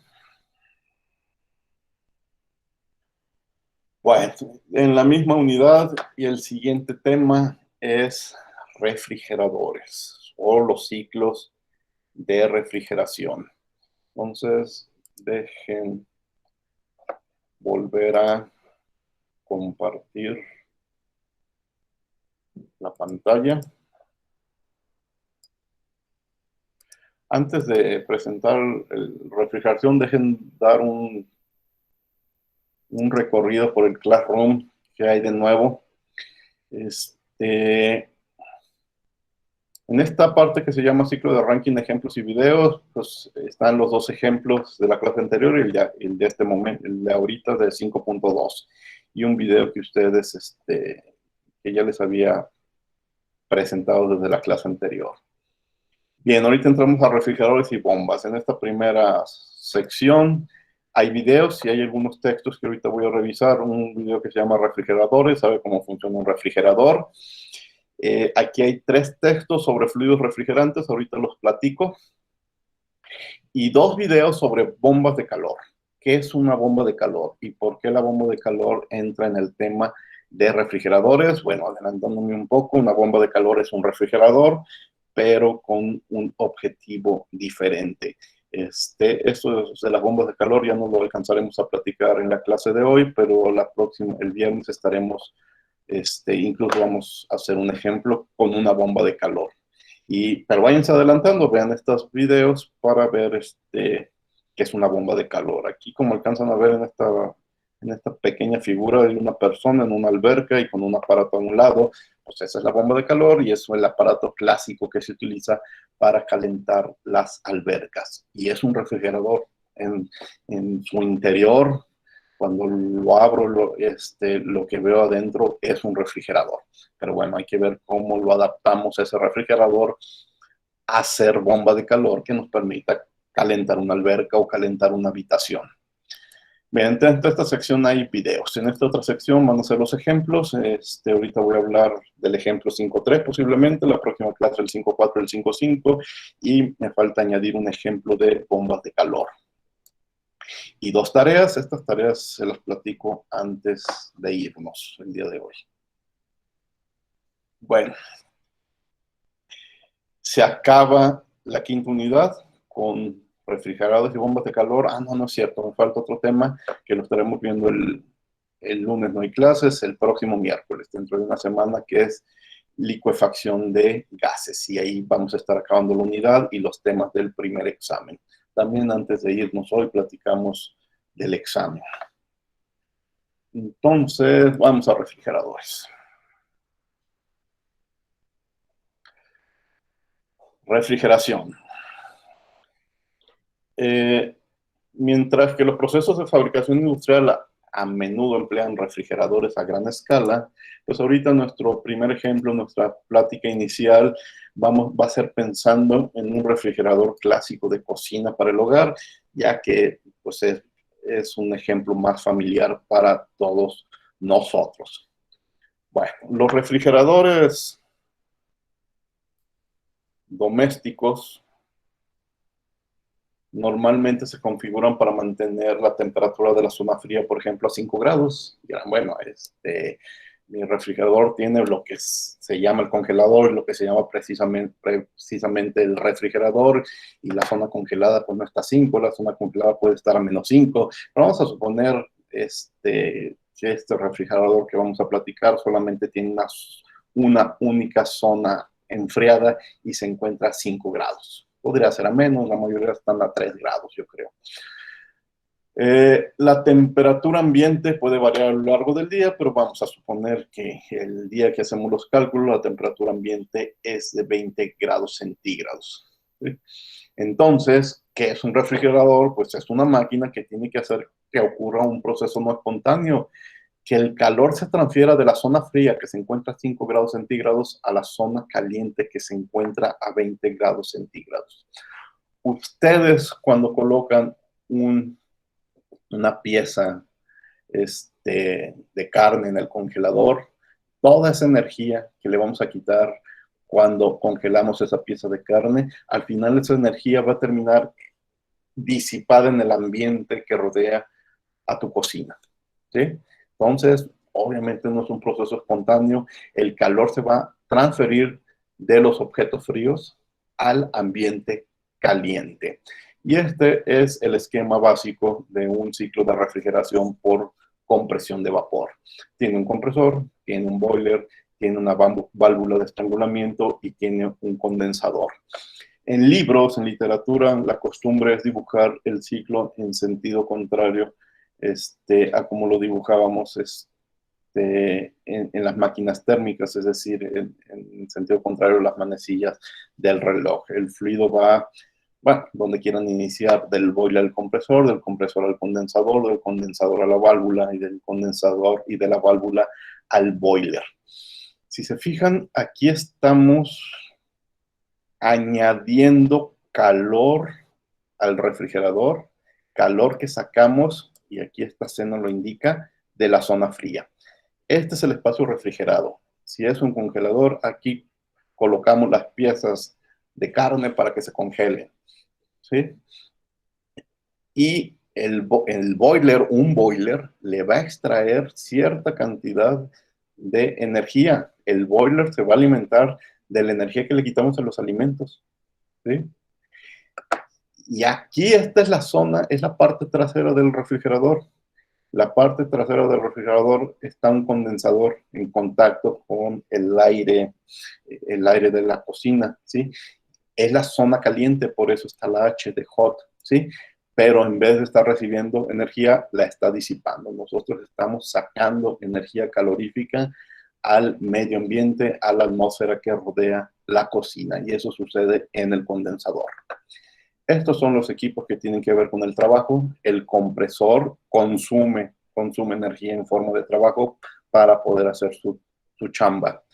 Bueno, en la misma unidad, y el siguiente tema es refrigeradores o los ciclos de refrigeración. Entonces, dejen volver a compartir la pantalla. Antes de presentar refrigeración, dejen dar un recorrido por el Classroom que hay de nuevo. En esta parte que se llama ciclo de ranking, ejemplos y videos, pues están los dos ejemplos de la clase anterior y el de este momento, el de ahorita de 5.2, y un video que ustedes, que ya les había presentado desde la clase anterior. Bien, ahorita entramos a refrigeradores y bombas. En esta primera sección hay videos y hay algunos textos que ahorita voy a revisar. Un video que se llama refrigeradores, sabe cómo funciona un refrigerador. Aquí hay 3 textos sobre fluidos refrigerantes, ahorita los platico. Y 2 videos sobre bombas de calor. ¿Qué es una bomba de calor? ¿Y por qué la bomba de calor entra en el tema de refrigeradores? Bueno, adelantándome un poco, una bomba de calor es un refrigerador, pero con un objetivo diferente. Esto de las bombas de calor ya no lo alcanzaremos a platicar en la clase de hoy, pero el viernes estaremos, incluso vamos a hacer un ejemplo con una bomba de calor. Pero váyanse adelantando, vean estos videos para ver qué es una bomba de calor. Aquí, como alcanzan a ver en esta pequeña figura, hay una persona en una alberca y con un aparato a un lado. Pues esa es la bomba de calor y eso es el aparato clásico que se utiliza para calentar las albercas. Y es un refrigerador en su interior. Cuando lo abro, lo que veo adentro es un refrigerador. Pero bueno, hay que ver cómo lo adaptamos a ese refrigerador a ser bomba de calor que nos permita calentar una alberca o calentar una habitación. Bien, dentro de esta sección hay videos. En esta otra sección van a ser los ejemplos. Ahorita voy a hablar del ejemplo 5.3 posiblemente, la próxima clase el 5.4, el 5.5, y me falta añadir un ejemplo de bombas de calor. Y 2 tareas, estas tareas se las platico antes de irnos el día de hoy. Bueno, se acaba la 5ª unidad con refrigeradores y bombas de calor. No es cierto, me falta otro tema que lo estaremos viendo el lunes. No hay clases, el próximo miércoles, dentro de una semana, que es licuefacción de gases. Y ahí vamos a estar acabando la unidad y los temas del primer examen. También antes de irnos hoy platicamos del examen. Entonces, vamos a refrigeradores. Refrigeración. Mientras que los procesos de fabricación industrial a menudo emplean refrigeradores a gran escala, pues ahorita nuestro primer ejemplo, nuestra plática inicial, va a ser pensando en un refrigerador clásico de cocina para el hogar, ya que pues es un ejemplo más familiar para todos nosotros. Bueno, los refrigeradores domésticos normalmente se configuran para mantener la temperatura de la zona fría, por ejemplo, a 5 grados. Dirán, bueno, mi refrigerador tiene lo que se llama el congelador, lo que se llama precisamente el refrigerador, y la zona congelada pues no está a 5, la zona congelada puede estar a -5. Pero vamos a suponer que este refrigerador que vamos a platicar solamente tiene una única zona enfriada y se encuentra a 5 grados. Podría ser a menos, la mayoría están a 3 grados, yo creo. La temperatura ambiente puede variar a lo largo del día, pero vamos a suponer que el día que hacemos los cálculos, la temperatura ambiente es de 20 grados centígrados. ¿Sí? Entonces, ¿qué es un refrigerador? Pues es una máquina que tiene que hacer que ocurra un proceso no espontáneo, que el calor se transfiera de la zona fría, que se encuentra a 5 grados centígrados, a la zona caliente, que se encuentra a 20 grados centígrados. Ustedes, cuando colocan una pieza de carne en el congelador, toda esa energía que le vamos a quitar cuando congelamos esa pieza de carne, al final esa energía va a terminar disipada en el ambiente que rodea a tu cocina, ¿sí? Entonces, obviamente no es un proceso espontáneo, el calor se va a transferir de los objetos fríos al ambiente caliente. Y este es el esquema básico de un ciclo de refrigeración por compresión de vapor. Tiene un compresor, tiene un boiler, tiene una válvula de estrangulamiento y tiene un condensador. En libros, en literatura, la costumbre es dibujar el ciclo en sentido contrario a como lo dibujábamos en las máquinas térmicas, es decir, en sentido contrario a las manecillas del reloj. El fluido va, bueno, donde quieran iniciar, del boiler al compresor, del compresor al condensador, del condensador a la válvula y del condensador y de la válvula al boiler. Si se fijan, aquí estamos añadiendo calor al refrigerador, calor que sacamos, y aquí esta escena lo indica, de la zona fría. Este es el espacio refrigerado. Si es un congelador, aquí colocamos las piezas de carne para que se congelen, ¿sí? Y un boiler, le va a extraer cierta cantidad de energía. El boiler se va a alimentar de la energía que le quitamos a los alimentos, ¿sí? Y aquí esta es la zona, es la parte trasera del refrigerador. La parte trasera del refrigerador está un condensador en contacto con el aire de la cocina, ¿sí? Es la zona caliente, por eso está la H de hot, ¿sí? Pero en vez de estar recibiendo energía, la está disipando. Nosotros estamos sacando energía calorífica al medio ambiente, a la atmósfera que rodea la cocina, y eso sucede en el condensador. Estos son los equipos que tienen que ver con el trabajo. El compresor consume energía en forma de trabajo para poder hacer su chamba.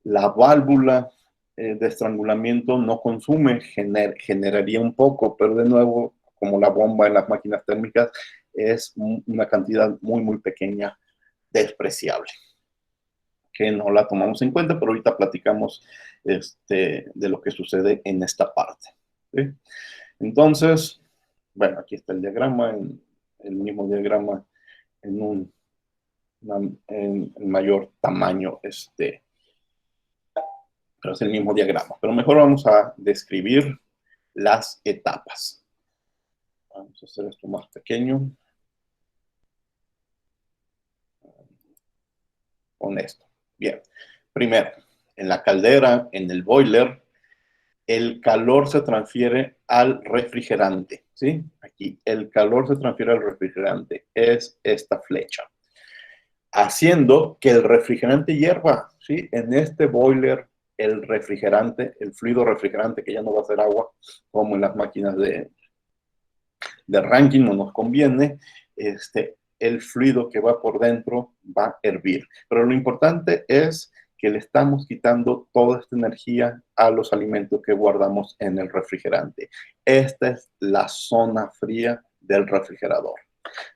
La válvula de estrangulamiento no consume, generaría un poco, pero de nuevo, como la bomba en las máquinas térmicas, es una cantidad muy, muy pequeña, despreciable, que no la tomamos en cuenta, pero ahorita platicamos de lo que sucede en esta parte, ¿sí? Entonces, bueno, aquí está el diagrama, el mismo diagrama en mayor tamaño, pero es el mismo diagrama. Pero mejor vamos a describir las etapas. Vamos a hacer esto más pequeño. Con esto. Bien. Primero, en la caldera, en el boiler, el calor se transfiere al refrigerante, ¿sí? Aquí, el calor se transfiere al refrigerante. Es esta flecha. Haciendo que el refrigerante hierva, ¿sí? En este boiler, el refrigerante, el fluido refrigerante, que ya no va a ser agua, como en las máquinas de Rankine, no nos conviene, el fluido que va por dentro va a hervir. Pero lo importante es que le estamos quitando toda esta energía a los alimentos que guardamos en el refrigerante. Esta es la zona fría del refrigerador.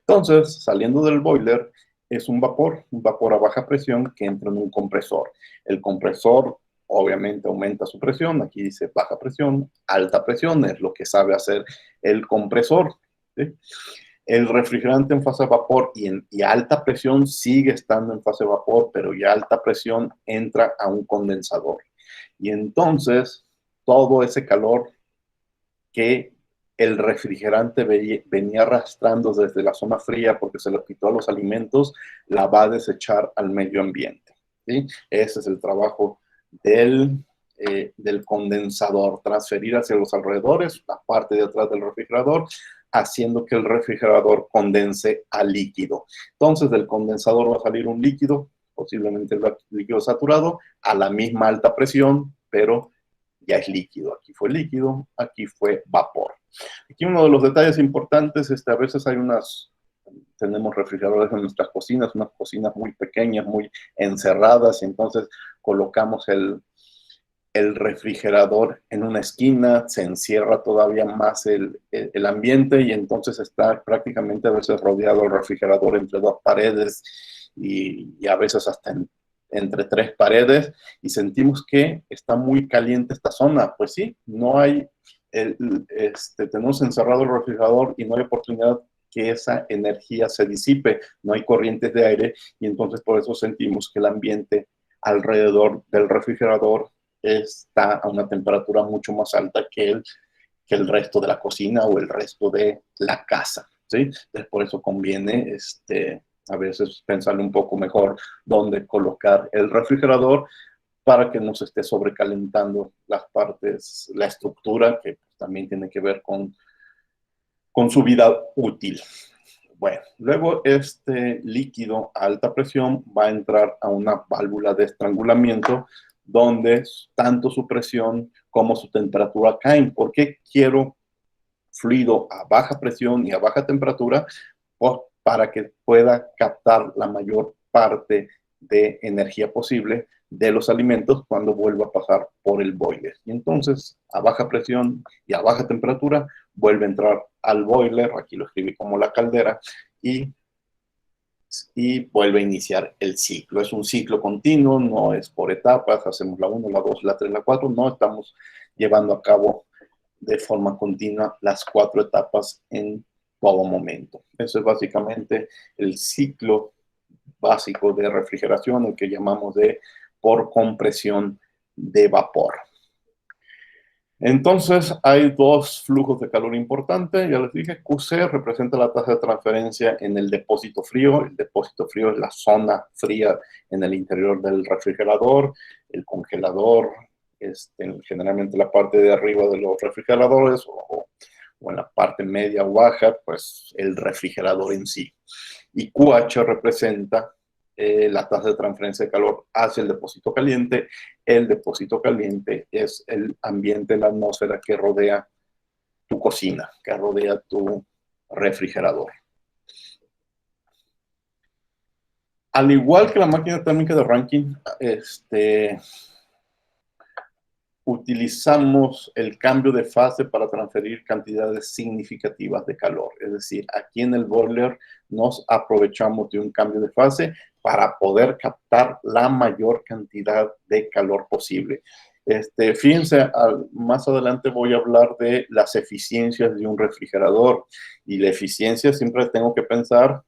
Entonces, saliendo del boiler, es un vapor a baja presión que entra en un compresor. El compresor obviamente aumenta su presión. Aquí dice baja presión, alta presión, es lo que sabe hacer el compresor, ¿sí? El refrigerante en fase de vapor y alta presión sigue estando en fase de vapor, pero ya alta presión entra a un condensador. Y entonces todo ese calor que el refrigerante venía arrastrando desde la zona fría porque se lo quitó a los alimentos, la va a desechar al medio ambiente, ¿sí? Ese es el trabajo del condensador, transferir hacia los alrededores, la parte de atrás del refrigerador, haciendo que el refrigerador condense a líquido. Entonces, del condensador va a salir un líquido, posiblemente el líquido saturado, a la misma alta presión, pero ya es líquido. Aquí fue líquido, aquí fue vapor. Aquí uno de los detalles importantes, a veces tenemos refrigeradores en nuestras cocinas, unas cocinas muy pequeñas, muy encerradas, y entonces colocamos el refrigerador en una esquina, se encierra todavía más el ambiente, y entonces está prácticamente a veces rodeado el refrigerador entre dos paredes y a veces hasta entre tres paredes, y sentimos que está muy caliente esta zona. Pues sí, no hay, tenemos encerrado el refrigerador y no hay oportunidad que esa energía se disipe, no hay corrientes de aire, y entonces por eso sentimos que el ambiente alrededor del refrigerador está a una temperatura mucho más alta que el resto de la cocina o el resto de la casa, ¿sí? Entonces, por eso conviene a veces pensarle un poco mejor dónde colocar el refrigerador para que no se esté sobrecalentando las partes, la estructura, que también tiene que ver con su vida útil. Bueno, luego este líquido a alta presión va a entrar a una válvula de estrangulamiento donde tanto su presión como su temperatura caen. ¿Por qué quiero fluido a baja presión y a baja temperatura? Pues para que pueda captar la mayor parte de energía posible de los alimentos cuando vuelva a pasar por el boiler. Y entonces, a baja presión y a baja temperatura, vuelve a entrar al boiler, aquí lo escribí como la caldera, y vuelve a iniciar el ciclo. Es un ciclo continuo, no es por etapas, hacemos la 1, la 2, la 3, la 4, no, estamos llevando a cabo de forma continua las 4 etapas en todo momento. Eso es básicamente el ciclo básico de refrigeración, el que llamamos de por compresión de vapor. Entonces, hay dos flujos de calor importantes. Ya les dije, QC representa la tasa de transferencia en el depósito frío. El depósito frío es la zona fría en el interior del refrigerador. El congelador es generalmente la parte de arriba de los refrigeradores o en la parte media o baja, pues el refrigerador en sí. Y QH representa la tasa de transferencia de calor hacia el depósito caliente. El depósito caliente es el ambiente, la atmósfera que rodea tu cocina, que rodea tu refrigerador. Al igual que la máquina térmica de Rankine, utilizamos el cambio de fase para transferir cantidades significativas de calor. Es decir, aquí en el boiler nos aprovechamos de un cambio de fase para poder captar la mayor cantidad de calor posible. Fíjense, más adelante voy a hablar de las eficiencias de un refrigerador. Y la eficiencia siempre tengo que pensar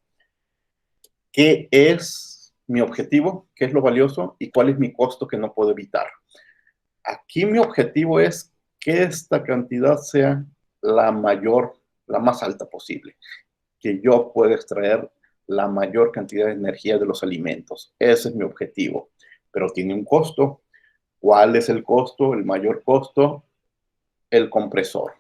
qué es mi objetivo, qué es lo valioso y cuál es mi costo que no puedo evitar. Aquí mi objetivo es que esta cantidad sea la más alta posible, que yo pueda extraer la mayor cantidad de energía de los alimentos. Ese es mi objetivo, pero tiene un costo. ¿Cuál es el costo? El mayor costo, el compresor.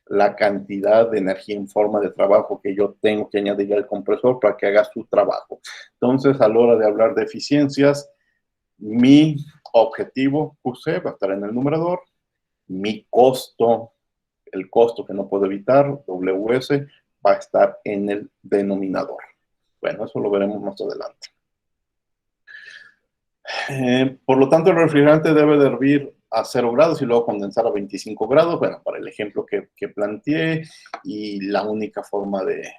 La cantidad de energía en forma de trabajo que yo tengo que añadir al compresor para que haga su trabajo. Entonces, a la hora de hablar de eficiencias, mi objetivo QC va a estar en el numerador, mi costo, el costo que no puedo evitar, WS, va a estar en el denominador. Bueno, eso lo veremos más adelante. Por lo tanto, el refrigerante debe de hervir a 0 grados y luego condensar a 25 grados, bueno, para el ejemplo que planteé, y la única forma de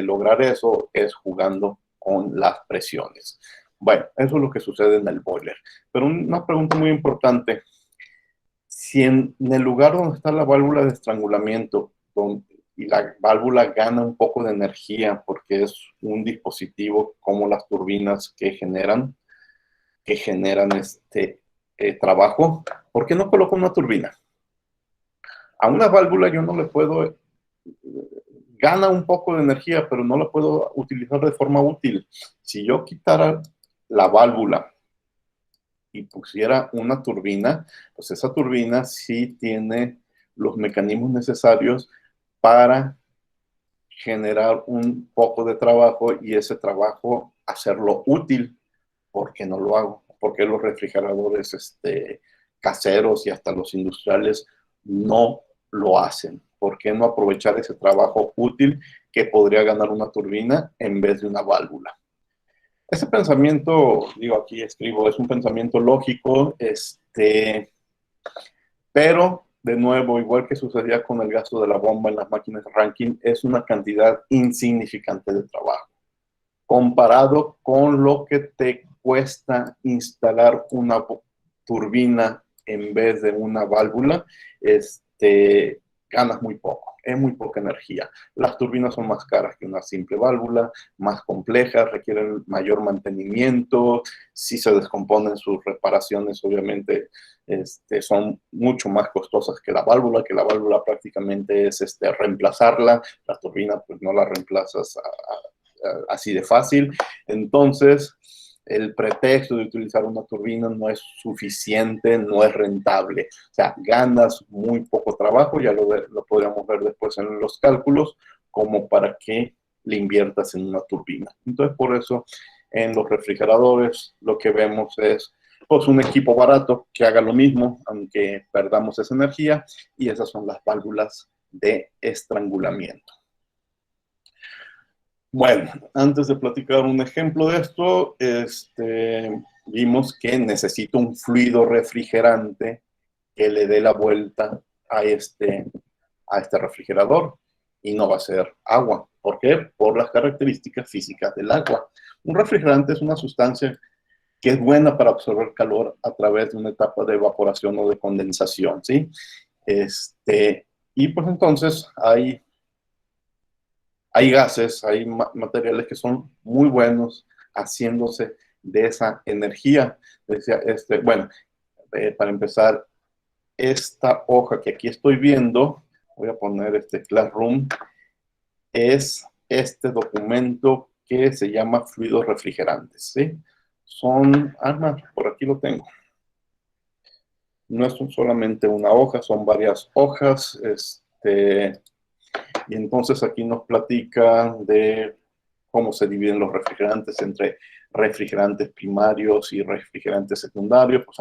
lograr eso es jugando con las presiones. Bueno, eso es lo que sucede en el boiler. Pero una pregunta muy importante, si en el lugar donde está la válvula de estrangulamiento y la válvula gana un poco de energía porque es un dispositivo como las turbinas que generan trabajo, ¿por qué no coloco una turbina? A una válvula yo no le puedo, gana un poco de energía, pero no la puedo utilizar de forma útil. Si yo quitara la válvula y pusiera una turbina, pues esa turbina sí tiene los mecanismos necesarios para generar un poco de trabajo y ese trabajo hacerlo útil. ¿Por qué no lo hago? ¿Por qué los refrigeradores caseros y hasta los industriales no lo hacen? ¿Por qué no aprovechar ese trabajo útil que podría ganar una turbina en vez de una válvula? Ese pensamiento, digo, aquí escribo, es un pensamiento lógico, pero de nuevo, igual que sucedía con el gasto de la bomba en las máquinas Rankine, es una cantidad insignificante de trabajo. Comparado con lo que te cuesta instalar una turbina en vez de una válvula, ganas muy poco, es muy poca energía. Las turbinas son más caras que una simple válvula, más complejas, requieren mayor mantenimiento, si se descomponen sus reparaciones, obviamente son mucho más costosas que la válvula prácticamente es reemplazarla, la turbina pues no la reemplazas así de fácil. Entonces, el pretexto de utilizar una turbina no es suficiente, no es rentable. O sea, ganas muy poco trabajo, ya lo podríamos ver después en los cálculos, como para que le inviertas en una turbina. Entonces, por eso, en los refrigeradores lo que vemos es pues, un equipo barato que haga lo mismo, aunque perdamos esa energía, y esas son las válvulas de estrangulamiento. Bueno, antes de platicar un ejemplo de esto, vimos que necesito un fluido refrigerante que le dé la vuelta a este refrigerador, y no va a ser agua. ¿Por qué? Por las características físicas del agua. Un refrigerante es una sustancia que es buena para absorber calor a través de una etapa de evaporación o de condensación, ¿sí? Y pues entonces hay gases, hay materiales que son muy buenos haciéndose de esa energía. Decía, bueno, para empezar, esta hoja que aquí estoy viendo, voy a poner Classroom, es este documento que se llama fluidos refrigerantes, ¿sí? Son, por aquí lo tengo. No es solamente una hoja, son varias hojas, y entonces aquí nos platica de cómo se dividen los refrigerantes entre refrigerantes primarios y refrigerantes secundarios. Pues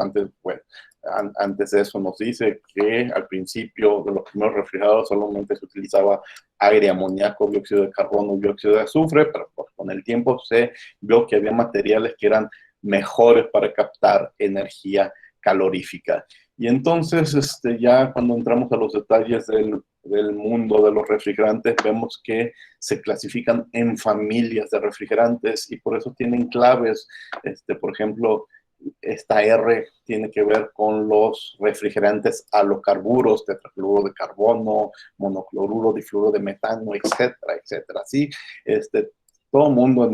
antes de eso nos dice que al principio de los primeros refrigeradores solamente se utilizaba aire, amoníaco, dióxido de carbono, dióxido de azufre, pero pues, con el tiempo se vio que había materiales que eran mejores para captar energía calorífica. Y entonces, ya cuando entramos a los detalles del mundo de los refrigerantes, vemos que se clasifican en familias de refrigerantes y por eso tienen claves. Por ejemplo, esta R tiene que ver con los refrigerantes halocarburos, tetrafluoro de carbono, monocloruro, difluoro de metano, etcétera, etcétera. ¿Sí? Todo mundo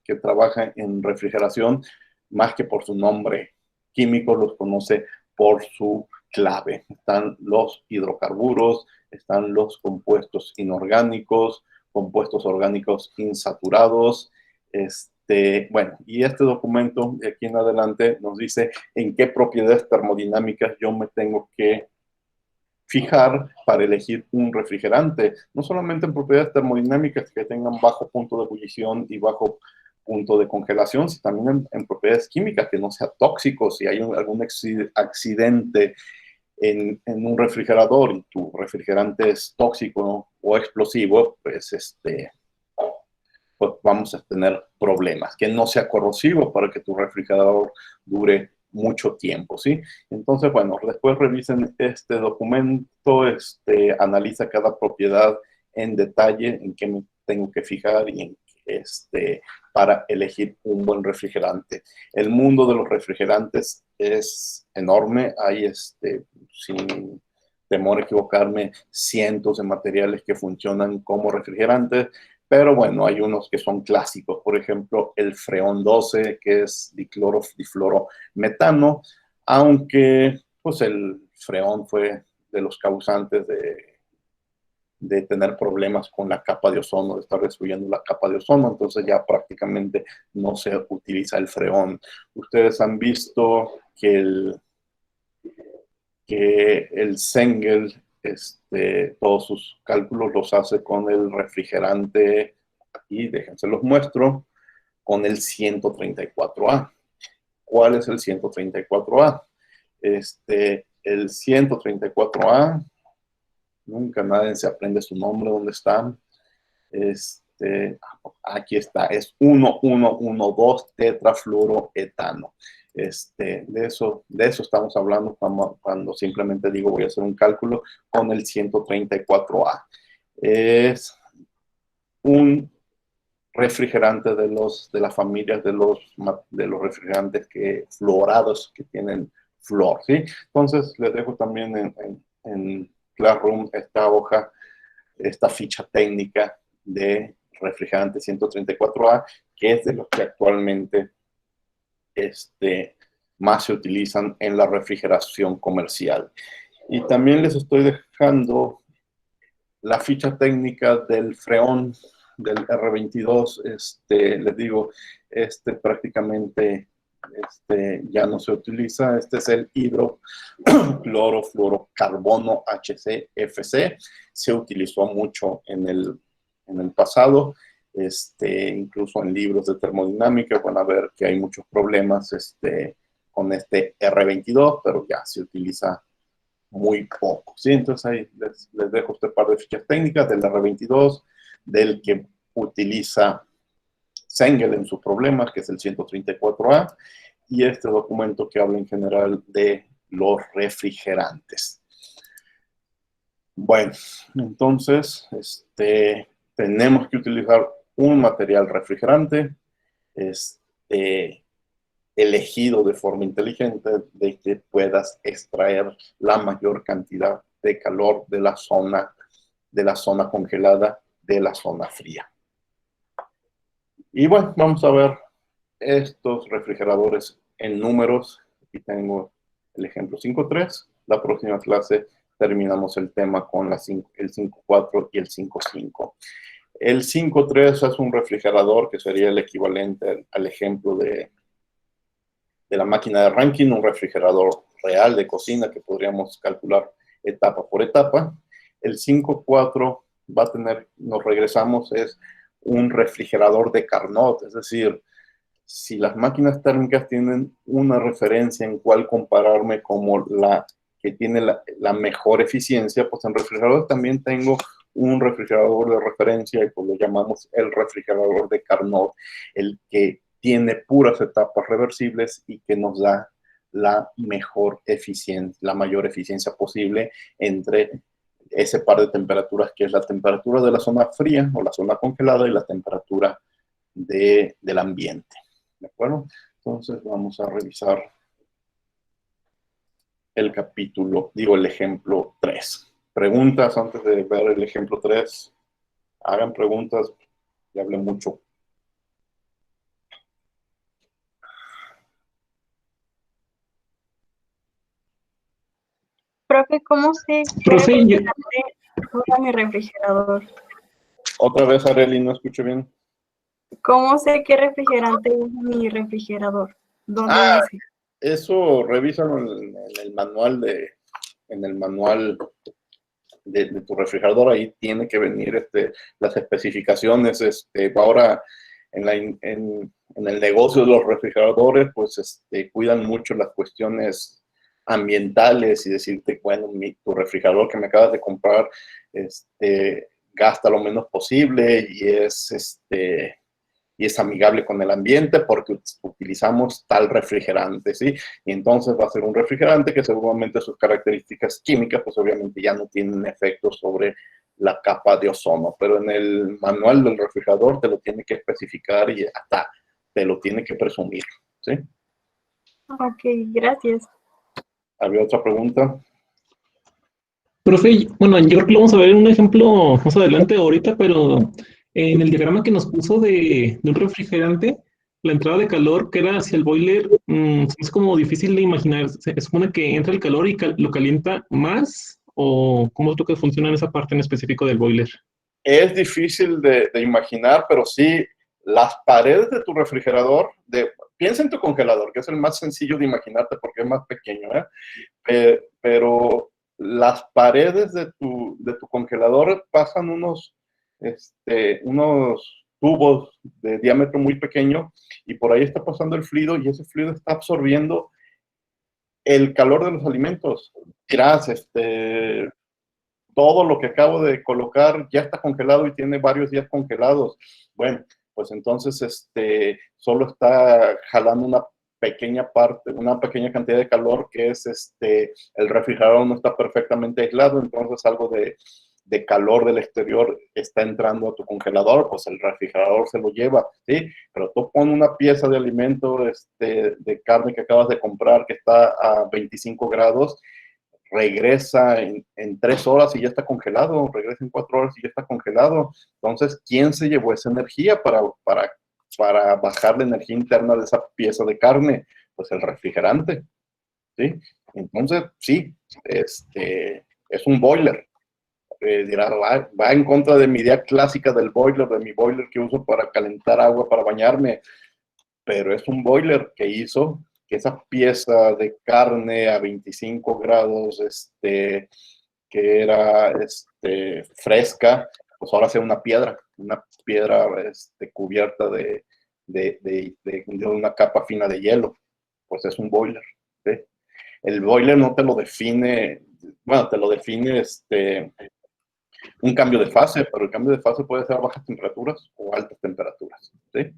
que trabaja en refrigeración, más que por su nombre químico, los conoce por su clave. Están los hidrocarburos, están los compuestos inorgánicos, compuestos orgánicos insaturados. Bueno, y este documento de aquí en adelante nos dice en qué propiedades termodinámicas yo me tengo que fijar para elegir un refrigerante. No solamente en propiedades termodinámicas que tengan bajo punto de ebullición y bajo punto de congelación, sino también en propiedades químicas, que no sea tóxico. Si hay algún accidente en un refrigerador y tu refrigerante es tóxico o explosivo, pues pues vamos a tener problemas. Que no sea corrosivo para que tu refrigerador dure mucho tiempo, ¿sí? Entonces, bueno, después revisen este documento, analiza cada propiedad en detalle, en qué me tengo que fijar y para elegir un buen refrigerante. El mundo de los refrigerantes es enorme. Hay, sin temor a equivocarme, cientos de materiales que funcionan como refrigerantes, pero bueno, hay unos que son clásicos. Por ejemplo, el Freon 12, que es difluorometano, aunque pues el Freon fue de los causantes de tener problemas con la capa de ozono, de estar destruyendo la capa de ozono, entonces ya prácticamente no se utiliza el Freon. Ustedes han visto que el Sengel, todos sus cálculos los hace con el refrigerante, y déjense los muestro, con el 134A. ¿Cuál es el 134A? El 134A, nunca nadie se aprende su nombre, ¿dónde está? Aquí está, es 1112 tetrafluoroetano. De eso estamos hablando cuando simplemente digo voy a hacer un cálculo con el 134A. Es un refrigerante de las familias de los refrigerantes fluorados que tienen flúor, ¿sí? Entonces les dejo también en Classroom esta hoja, esta ficha técnica de refrigerante 134A, que es de los que actualmente más se utilizan en la refrigeración comercial. Y también les estoy dejando la ficha técnica del Freon del R22, les digo, prácticamente ya no se utiliza. Este es el hidroclorofluorocarbono HCFC. Se utilizó mucho en el pasado, incluso en libros de termodinámica van a ver que hay muchos problemas con este R22, pero ya se utiliza muy poco, ¿sí? Entonces ahí les dejo un par de fichas técnicas del R22, del que utiliza Sengel en sus problemas, que es el 134A, y este documento que habla en general de los refrigerantes. Bueno, entonces, tenemos que utilizar un material refrigerante, elegido de forma inteligente, de que puedas extraer la mayor cantidad de calor de la zona congelada, de la zona fría. Y bueno, vamos a ver estos refrigeradores en números. Aquí tengo el ejemplo 5.3. La próxima clase terminamos el tema con el 5.4 y el 5.5. El 5.3 es un refrigerador que sería el equivalente al ejemplo de la máquina de Rankine, un refrigerador real de cocina que podríamos calcular etapa por etapa. El 5.4 va a tener, nos regresamos, es un refrigerador de Carnot, es decir, si las máquinas térmicas tienen una referencia en cuál compararme como la que tiene la mejor eficiencia, pues en refrigeradores también tengo un refrigerador de referencia y pues lo llamamos el refrigerador de Carnot, el que tiene puras etapas reversibles y que nos da la mejor eficiencia, la mayor eficiencia posible entre ese par de temperaturas que es la temperatura de la zona fría o la zona congelada y la temperatura del ambiente. ¿De acuerdo? Entonces vamos a revisar el el ejemplo 3. Preguntas antes de ver el ejemplo 3. Hagan preguntas, ya hablé mucho. Profe, ¿cómo sé qué refrigerante usa mi refrigerador? Otra vez, Arely, no escucho bien. ¿Cómo sé qué refrigerante usa mi refrigerador? ¿Dónde dice? Eso revísalo en el manual de tu refrigerador. Ahí tiene que venir las especificaciones. Ahora en el negocio de los refrigeradores, pues cuidan mucho las cuestiones ambientales y decirte, bueno, tu refrigerador que me acabas de comprar gasta lo menos posible y es amigable con el ambiente porque utilizamos tal refrigerante, ¿sí? Y entonces va a ser un refrigerante que seguramente sus características químicas, pues obviamente ya no tienen efecto sobre la capa de ozono, pero en el manual del refrigerador te lo tiene que especificar y hasta te lo tiene que presumir, ¿sí? Ok, gracias. ¿Había otra pregunta? Profe, bueno, yo creo que lo vamos a ver en un ejemplo más adelante ahorita, pero en el diagrama que nos puso de un refrigerante, la entrada de calor que era hacia el boiler, es como difícil de imaginar. ¿Se supone que entra el calor y lo calienta más? ¿O cómo es lo que funciona en esa parte en específico del boiler? Es difícil de imaginar, pero sí, las paredes de tu refrigerador, piensa en tu congelador, que es el más sencillo de imaginarte porque es más pequeño, pero las paredes de tu congelador pasan unos tubos de diámetro muy pequeño y por ahí está pasando el fluido y ese fluido está absorbiendo el calor de los alimentos. Dirás, todo lo que acabo de colocar ya está congelado y tiene varios días congelados. Bueno, pues entonces solo está jalando una pequeña parte, una pequeña cantidad de calor que es el refrigerador no está perfectamente aislado, entonces algo de calor del exterior está entrando a tu congelador, pues el refrigerador se lo lleva, ¿sí? Pero tú pones una pieza de alimento de carne que acabas de comprar que está a 25 grados, regresa en 3 horas y ya está congelado, regresa en 4 horas y ya está congelado. Entonces, ¿quién se llevó esa energía para bajar la energía interna de esa pieza de carne? Pues el refrigerante, ¿sí? Entonces, sí, es un boiler. dirá, va en contra de mi idea clásica del boiler, de mi boiler que uso para calentar agua, para bañarme, pero es un boiler que hizo que esa pieza de carne a 25 grados, que era fresca, pues ahora sea una piedra cubierta de una capa fina de hielo. Pues es un boiler, ¿sí? El boiler no te lo define, bueno, te lo define un cambio de fase, pero el cambio de fase puede ser a bajas temperaturas o altas temperaturas, ¿sí?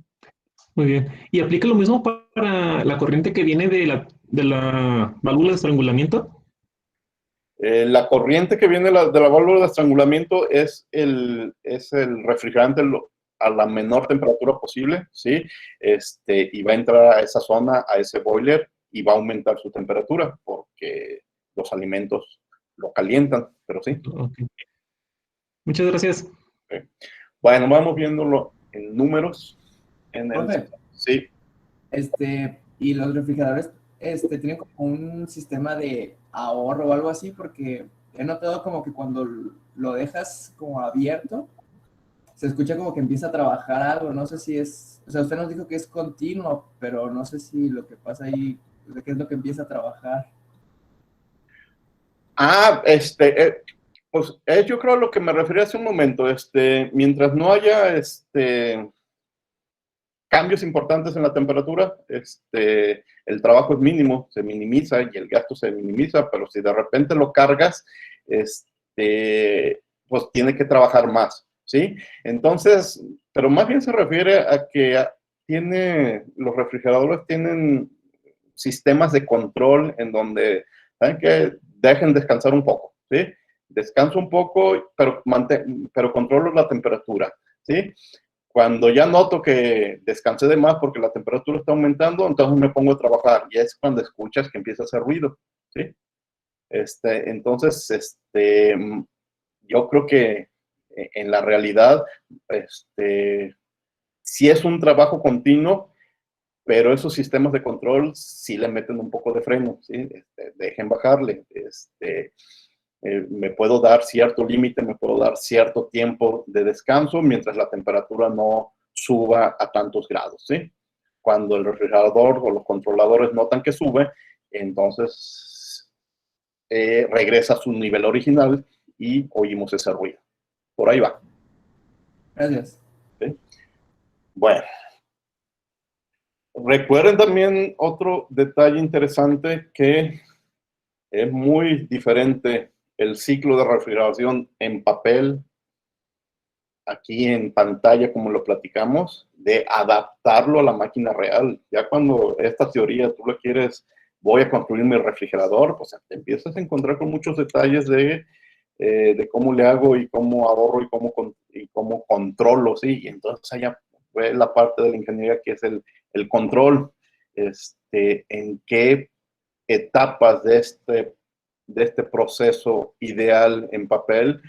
Muy bien. ¿Y aplica lo mismo para la corriente que viene de la válvula de estrangulamiento? La corriente que viene de la válvula de estrangulamiento es el refrigerante a la menor temperatura posible, ¿sí? Y va a entrar a esa zona, a ese boiler, y va a aumentar su temperatura porque los alimentos lo calientan, pero sí. Okay. Muchas gracias. Okay. Bueno, vamos viéndolo en números. Profe, sí. Y los refrigeradores tienen como un sistema de ahorro o algo así, porque he notado como que cuando lo dejas como abierto, se escucha como que empieza a trabajar algo. No sé si es, o sea, usted nos dijo que es continuo, pero no sé si lo que pasa ahí, qué es lo que empieza a trabajar. Pues yo creo a lo que me refería hace un momento. Mientras no haya cambios importantes en la temperatura, el trabajo es mínimo, se minimiza y el gasto se minimiza, pero si de repente lo cargas, pues tiene que trabajar más, ¿sí? Entonces, pero más bien se refiere a que los refrigeradores tienen sistemas de control en donde, ¿saben qué? Dejen descansar un poco, ¿sí? Descanso un poco, pero controlo la temperatura, ¿sí? Cuando ya noto que descansé de más porque la temperatura está aumentando, entonces me pongo a trabajar. Y es cuando escuchas que empieza a hacer ruido, ¿sí? Entonces, yo creo que en la realidad, sí es un trabajo continuo, pero esos sistemas de control sí le meten un poco de freno, ¿sí? Dejen bajarle, me puedo dar cierto límite, me puedo dar cierto tiempo de descanso mientras la temperatura no suba a tantos grados, ¿sí? Cuando el refrigerador o los controladores notan que sube, entonces regresa a su nivel original y oímos ese ruido. Por ahí va. Gracias. ¿Sí? Bueno. Recuerden también otro detalle interesante, que es muy diferente el ciclo de refrigeración en papel, aquí en pantalla, como lo platicamos, de adaptarlo a la máquina real. Ya cuando esta teoría tú la quieres, voy a construir mi refrigerador, pues te empiezas a encontrar con muchos detalles de cómo le hago y cómo ahorro y cómo controlo, ¿sí? Y entonces allá fue la parte de la ingeniería que es el control, en qué etapas de este proceso ideal en papel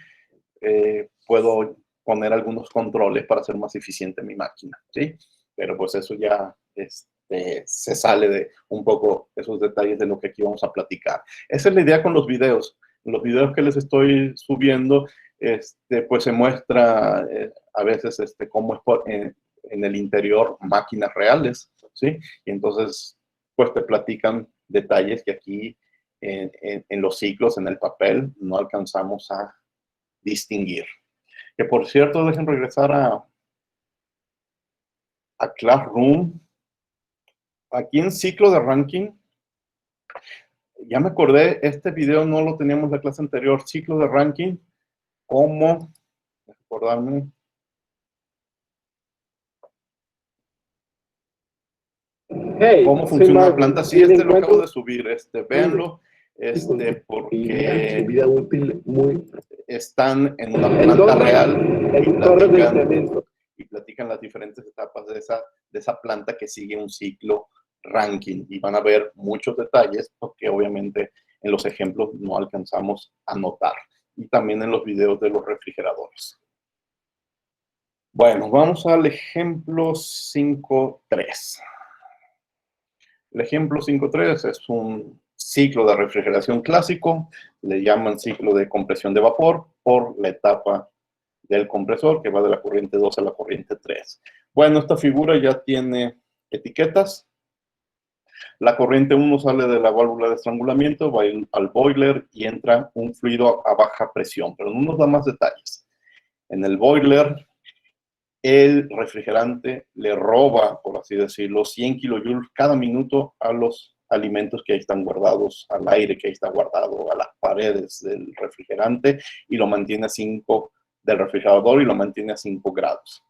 puedo poner algunos controles para hacer más eficiente mi máquina, ¿sí? Pero pues eso ya se sale de un poco esos detalles de lo que aquí vamos a platicar. Esa es la idea con los videos. En los videos que les estoy subiendo, pues se muestra a veces cómo es en el interior máquinas reales, ¿sí? Y entonces, pues te platican detalles que aquí en los ciclos, en el papel, no alcanzamos a distinguir. Que por cierto, dejen regresar a Classroom. Aquí en ciclo de ranking, ya me acordé, este video no lo teníamos en la clase anterior, ciclo de ranking, cómo, recordarme, cómo funciona la planta. Sí, lo acabo de subir, véanlo, porque están en una planta real y platican las diferentes etapas de esa planta que sigue un ciclo ranking, y van a ver muchos detalles porque obviamente en los ejemplos no alcanzamos a notar, y también en los videos de los refrigeradores. Bueno, vamos al ejemplo 5.3. El ejemplo 5.3 es un ciclo de refrigeración clásico, le llaman ciclo de compresión de vapor por la etapa del compresor que va de la corriente 2 a la corriente 3. Bueno, esta figura ya tiene etiquetas. La corriente 1 sale de la válvula de estrangulamiento, va al boiler y entra un fluido a baja presión, pero no nos da más detalles. En el boiler, el refrigerante le roba, por así decirlo, 100 kilojoules cada minuto a los alimentos que ahí están guardados, al aire que ahí está guardado, a las paredes del refrigerante, y lo mantiene a 5 del refrigerador y lo mantiene a 5 grados.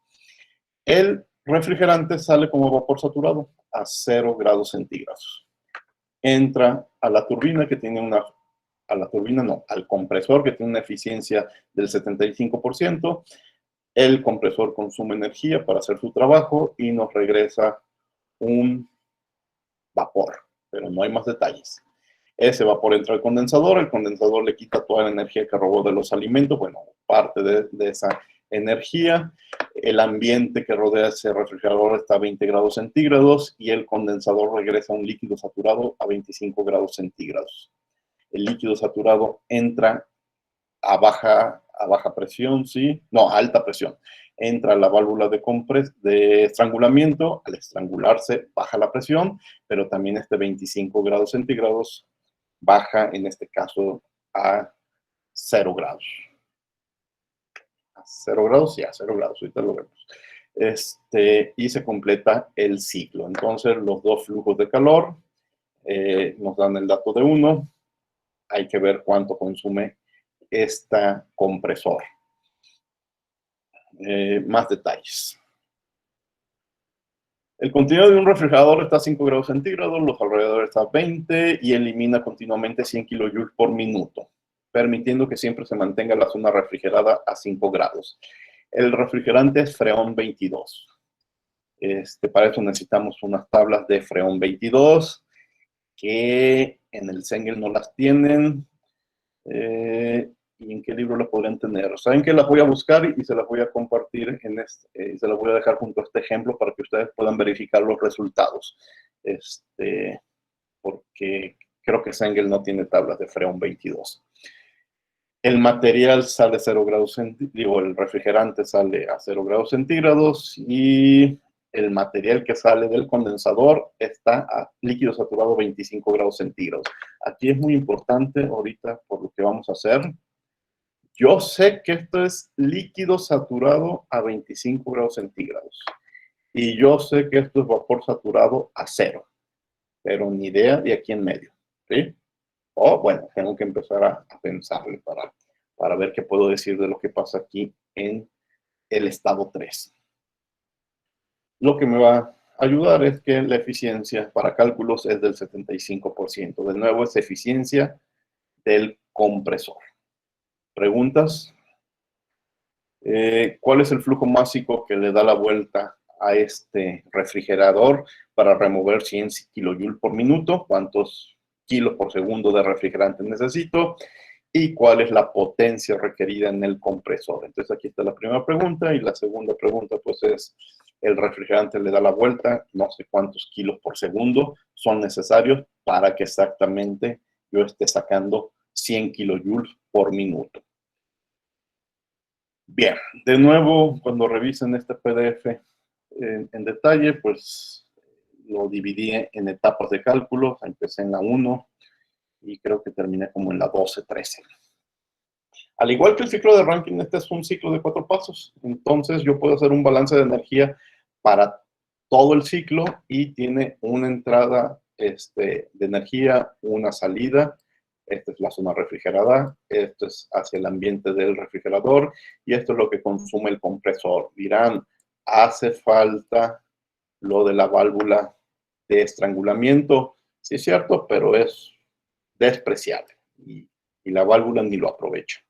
El refrigerante sale como vapor saturado a 0 grados centígrados. Entra a la turbina que tiene una, al compresor que tiene una eficiencia del 75%. El compresor consume energía para hacer su trabajo y nos regresa un vapor, pero no hay más detalles. Ese vapor entra al condensador, el condensador le quita toda la energía que robó de los alimentos, bueno, parte de esa energía. El ambiente que rodea ese refrigerador está a 20 grados centígrados y el condensador regresa un líquido saturado a 25 grados centígrados. El líquido saturado entra a baja presión, ¿sí? No, a alta presión. Entra a la válvula de estrangulamiento, al estrangularse baja la presión, pero también 25 grados centígrados baja, en este caso, a 0 grados. A 0 grados, sí, a 0 grados, ahorita lo vemos. Y se completa el ciclo. Entonces, los dos flujos de calor nos dan el dato de uno. Hay que ver cuánto consume este compresor. Más detalles. El contenido de un refrigerador está a 5 grados centígrados, los alrededores están a 20 y elimina continuamente 100 kilojoules por minuto, permitiendo que siempre se mantenga la zona refrigerada a 5 grados. El refrigerante es Freon 22. Para eso necesitamos unas tablas de Freon 22 que en el Sengel no las tienen. ¿Y en qué libro las podrían tener? Saben que las voy a buscar y se las voy a compartir, se las voy a dejar junto a este ejemplo para que ustedes puedan verificar los resultados. Porque creo que Sengel no tiene tablas de Freon 22. El material sale a 0 grados centígrados, el refrigerante sale a 0 grados centígrados y el material que sale del condensador está a líquido saturado 25 grados centígrados. Aquí es muy importante ahorita por lo que vamos a hacer. Yo sé que esto es líquido saturado a 25 grados centígrados. Y yo sé que esto es vapor saturado a 0. Pero ni idea de aquí en medio. ¿Sí? O bueno, tengo que empezar a pensarle para ver qué puedo decir de lo que pasa aquí en el estado 3. Lo que me va a ayudar es que la eficiencia para cálculos es del 75%. De nuevo, es eficiencia del compresor. ¿Preguntas? ¿Cuál es el flujo másico que le da la vuelta a este refrigerador para remover 100 kilojoules por minuto? ¿Cuántos kilos por segundo de refrigerante necesito? ¿Y cuál es la potencia requerida en el compresor? Entonces aquí está la primera pregunta y la segunda pregunta pues es, el refrigerante le da la vuelta, no sé cuántos kilos por segundo son necesarios para que exactamente yo esté sacando 100 kilojoules por minuto. Bien, de nuevo, cuando revisen este PDF en detalle, pues lo dividí en etapas de cálculo. Empecé en la 1 y creo que terminé como en la 12, 13. Al igual que el ciclo de Rankine, este es un ciclo de 4 pasos. Entonces, yo puedo hacer un balance de energía para todo el ciclo y tiene una entrada de energía, una salida. Esta es la zona refrigerada, esto es hacia el ambiente del refrigerador y esto es lo que consume el compresor. Dirán, ¿hace falta lo de la válvula de estrangulamiento? Sí es cierto, pero es despreciable y la válvula ni lo aprovecha.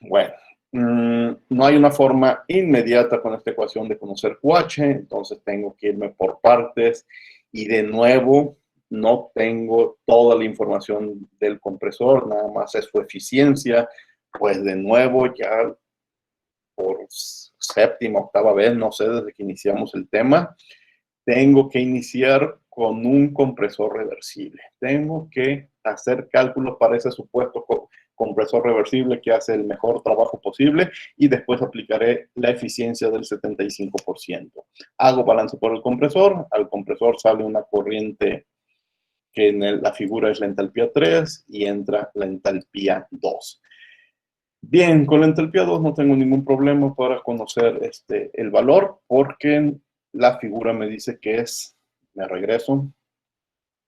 Bueno, no hay una forma inmediata con esta ecuación de conocer QH, entonces tengo que irme por partes y de nuevo no tengo toda la información del compresor, nada más es su eficiencia, pues de nuevo ya por séptima, octava vez, no sé, desde que iniciamos el tema, tengo que iniciar con un compresor reversible. Tengo que hacer cálculos para ese supuesto compresor reversible que hace el mejor trabajo posible y después aplicaré la eficiencia del 75%. Hago balance por el compresor, al compresor sale una corriente que en la figura es la entalpía 3 y entra la entalpía 2. Bien, con la entalpía 2 no tengo ningún problema para conocer el valor porque la figura me dice que es, me regreso,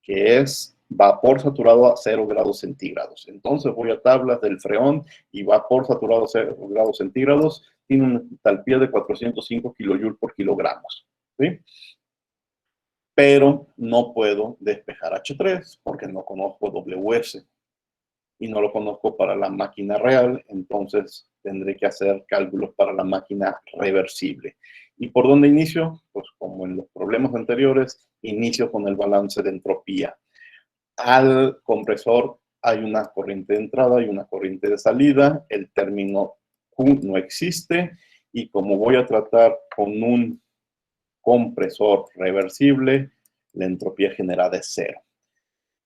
que es vapor saturado a 0 grados centígrados. Entonces voy a tablas del freón y vapor saturado a 0 grados centígrados tiene una entalpía de 405 kilojoules por kilogramos. ¿Sí? Pero no puedo despejar H3 porque no conozco WS y no lo conozco para la máquina real, entonces tendré que hacer cálculos para la máquina reversible. ¿Y por dónde inicio? Pues como en los problemas anteriores, inicio con el balance de entropía. Al compresor hay una corriente de entrada y una corriente de salida, el término Q no existe y como voy a tratar con un compresor reversible, la entropía generada es 0.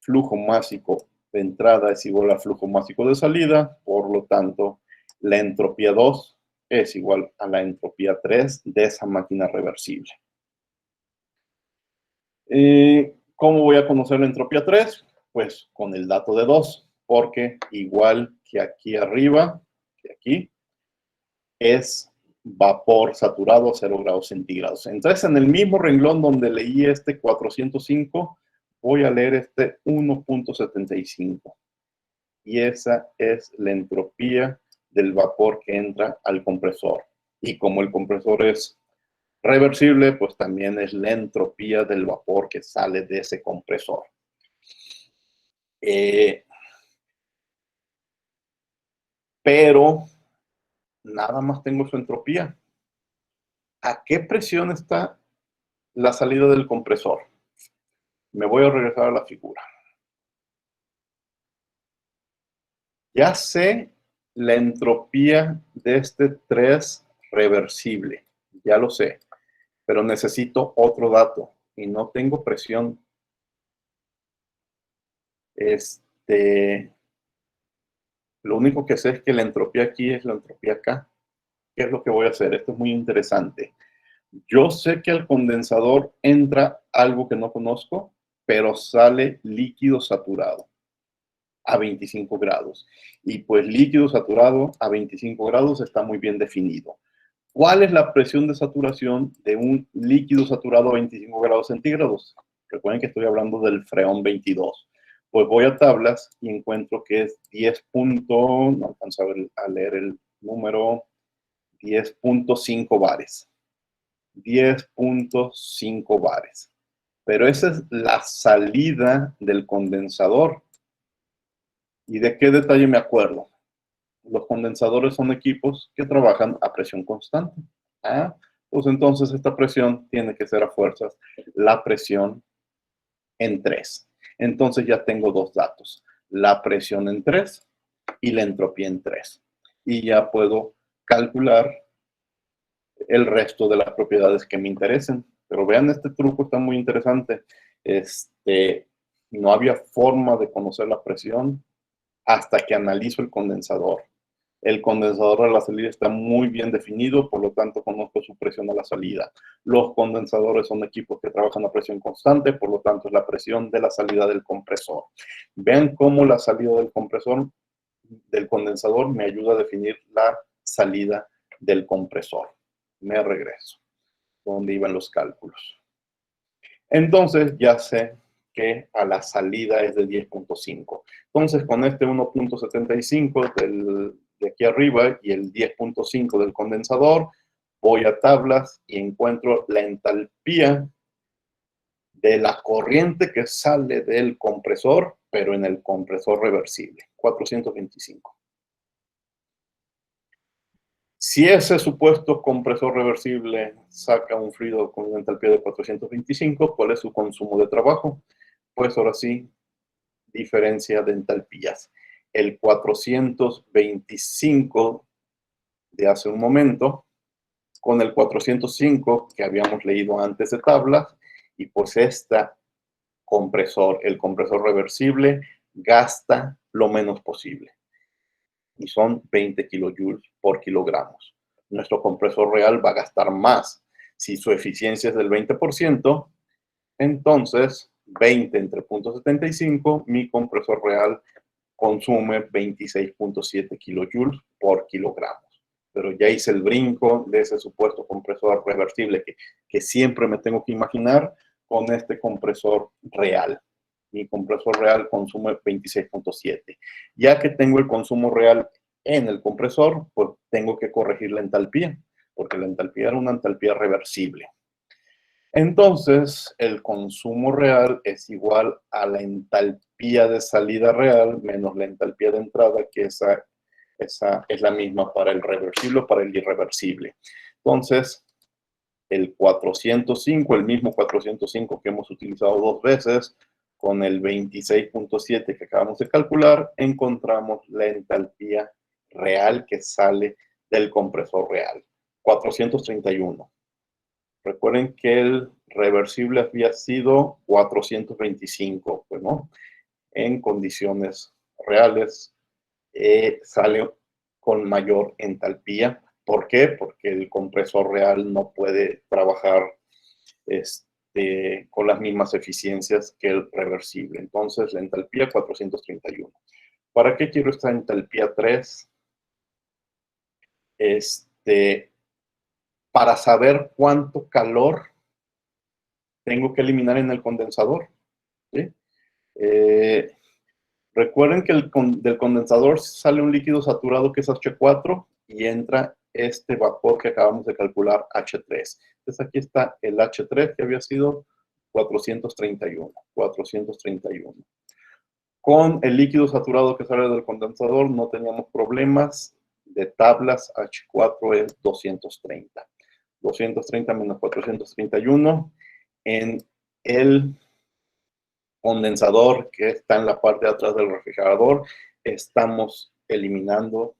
Flujo másico de entrada es igual al flujo másico de salida, por lo tanto, la entropía 2 es igual a la entropía 3 de esa máquina reversible. ¿Cómo voy a conocer la entropía 3? Pues con el dato de 2, porque igual que aquí arriba, que aquí, es vapor saturado a 0 grados centígrados. Entonces, en el mismo renglón donde leí este 405, voy a leer este 1.75. Y esa es la entropía del vapor que entra al compresor. Y como el compresor es reversible, pues también es la entropía del vapor que sale de ese compresor. Pero nada más tengo su entropía. ¿A qué presión está la salida del compresor? Me voy a regresar a la figura. Ya sé la entropía de este 3 reversible. Ya lo sé. Pero necesito otro dato. Y no tengo presión. Lo único que sé es que la entropía aquí es la entropía acá. ¿Qué es lo que voy a hacer? Esto es muy interesante. Yo sé que al condensador entra algo que no conozco, pero sale líquido saturado a 25 grados. Y pues líquido saturado a 25 grados está muy bien definido. ¿Cuál es la presión de saturación de un líquido saturado a 25 grados centígrados? Recuerden que estoy hablando del freón 22. Pues voy a tablas y encuentro que es 10. No alcanzo a leer el número, 10.5 bares. 10.5 bares. Pero esa es la salida del condensador. ¿Y de qué detalle me acuerdo? Los condensadores son equipos que trabajan a presión constante. Pues entonces esta presión tiene que ser a fuerzas la presión en 3. Entonces ya tengo dos datos. La presión en 3 y la entropía en 3. Y ya puedo calcular el resto de las propiedades que me interesen. Pero vean, este truco está muy interesante. No había forma de conocer la presión hasta que analizo el condensador. El condensador a la salida está muy bien definido, por lo tanto conozco su presión a la salida. Los condensadores son equipos que trabajan a presión constante, por lo tanto es la presión de la salida del compresor. Vean cómo la salida del compresor, del condensador, me ayuda a definir la salida del compresor. Me regreso, donde iban los cálculos. Entonces ya sé que a la salida es de 10.5. Entonces con este 1.75 de aquí arriba y el 10.5 del condensador, voy a tablas y encuentro la entalpía de la corriente que sale del compresor, pero en el compresor reversible, 425. Si ese supuesto compresor reversible saca un fluido con una entalpía de 425, ¿cuál es su consumo de trabajo? Pues ahora sí, diferencia de entalpías. El 425 de hace un momento con el 405 que habíamos leído antes de tablas y pues el compresor reversible, gasta lo menos posible. Y son 20 kilojoules por kilogramos. Nuestro compresor real va a gastar más. Si su eficiencia es del 20%, entonces 20 entre 0.75, mi compresor real consume 26.7 kilojoules por kilogramos. Pero ya hice el brinco de ese supuesto compresor reversible que siempre me tengo que imaginar con este compresor real. Mi compresor real consume 26.7. Ya que tengo el consumo real en el compresor, pues tengo que corregir la entalpía, porque la entalpía era una entalpía reversible. Entonces, el consumo real es igual a la entalpía de salida real menos la entalpía de entrada, que esa es la misma para el reversible o para el irreversible. Entonces, el 405, el mismo 405 que hemos utilizado 2 veces, con el 26.7 que acabamos de calcular, encontramos la entalpía real que sale del compresor real, 431. Recuerden que el reversible había sido 425, pues, ¿no? En condiciones reales sale con mayor entalpía. ¿Por qué? Porque el compresor real no puede trabajar con las mismas eficiencias que el reversible. Entonces, la entalpía 431. ¿Para qué quiero esta entalpía 3? Para saber cuánto calor tengo que eliminar en el condensador, ¿sí? Recuerden que del condensador sale un líquido saturado que es H4 y entra este vapor que acabamos de calcular, H3. Entonces aquí está el H3 que había sido 431. Con el líquido saturado que sale del condensador no teníamos problemas de tablas. H4 es 230. 230 menos 431 en el condensador que está en la parte de atrás del refrigerador, estamos eliminando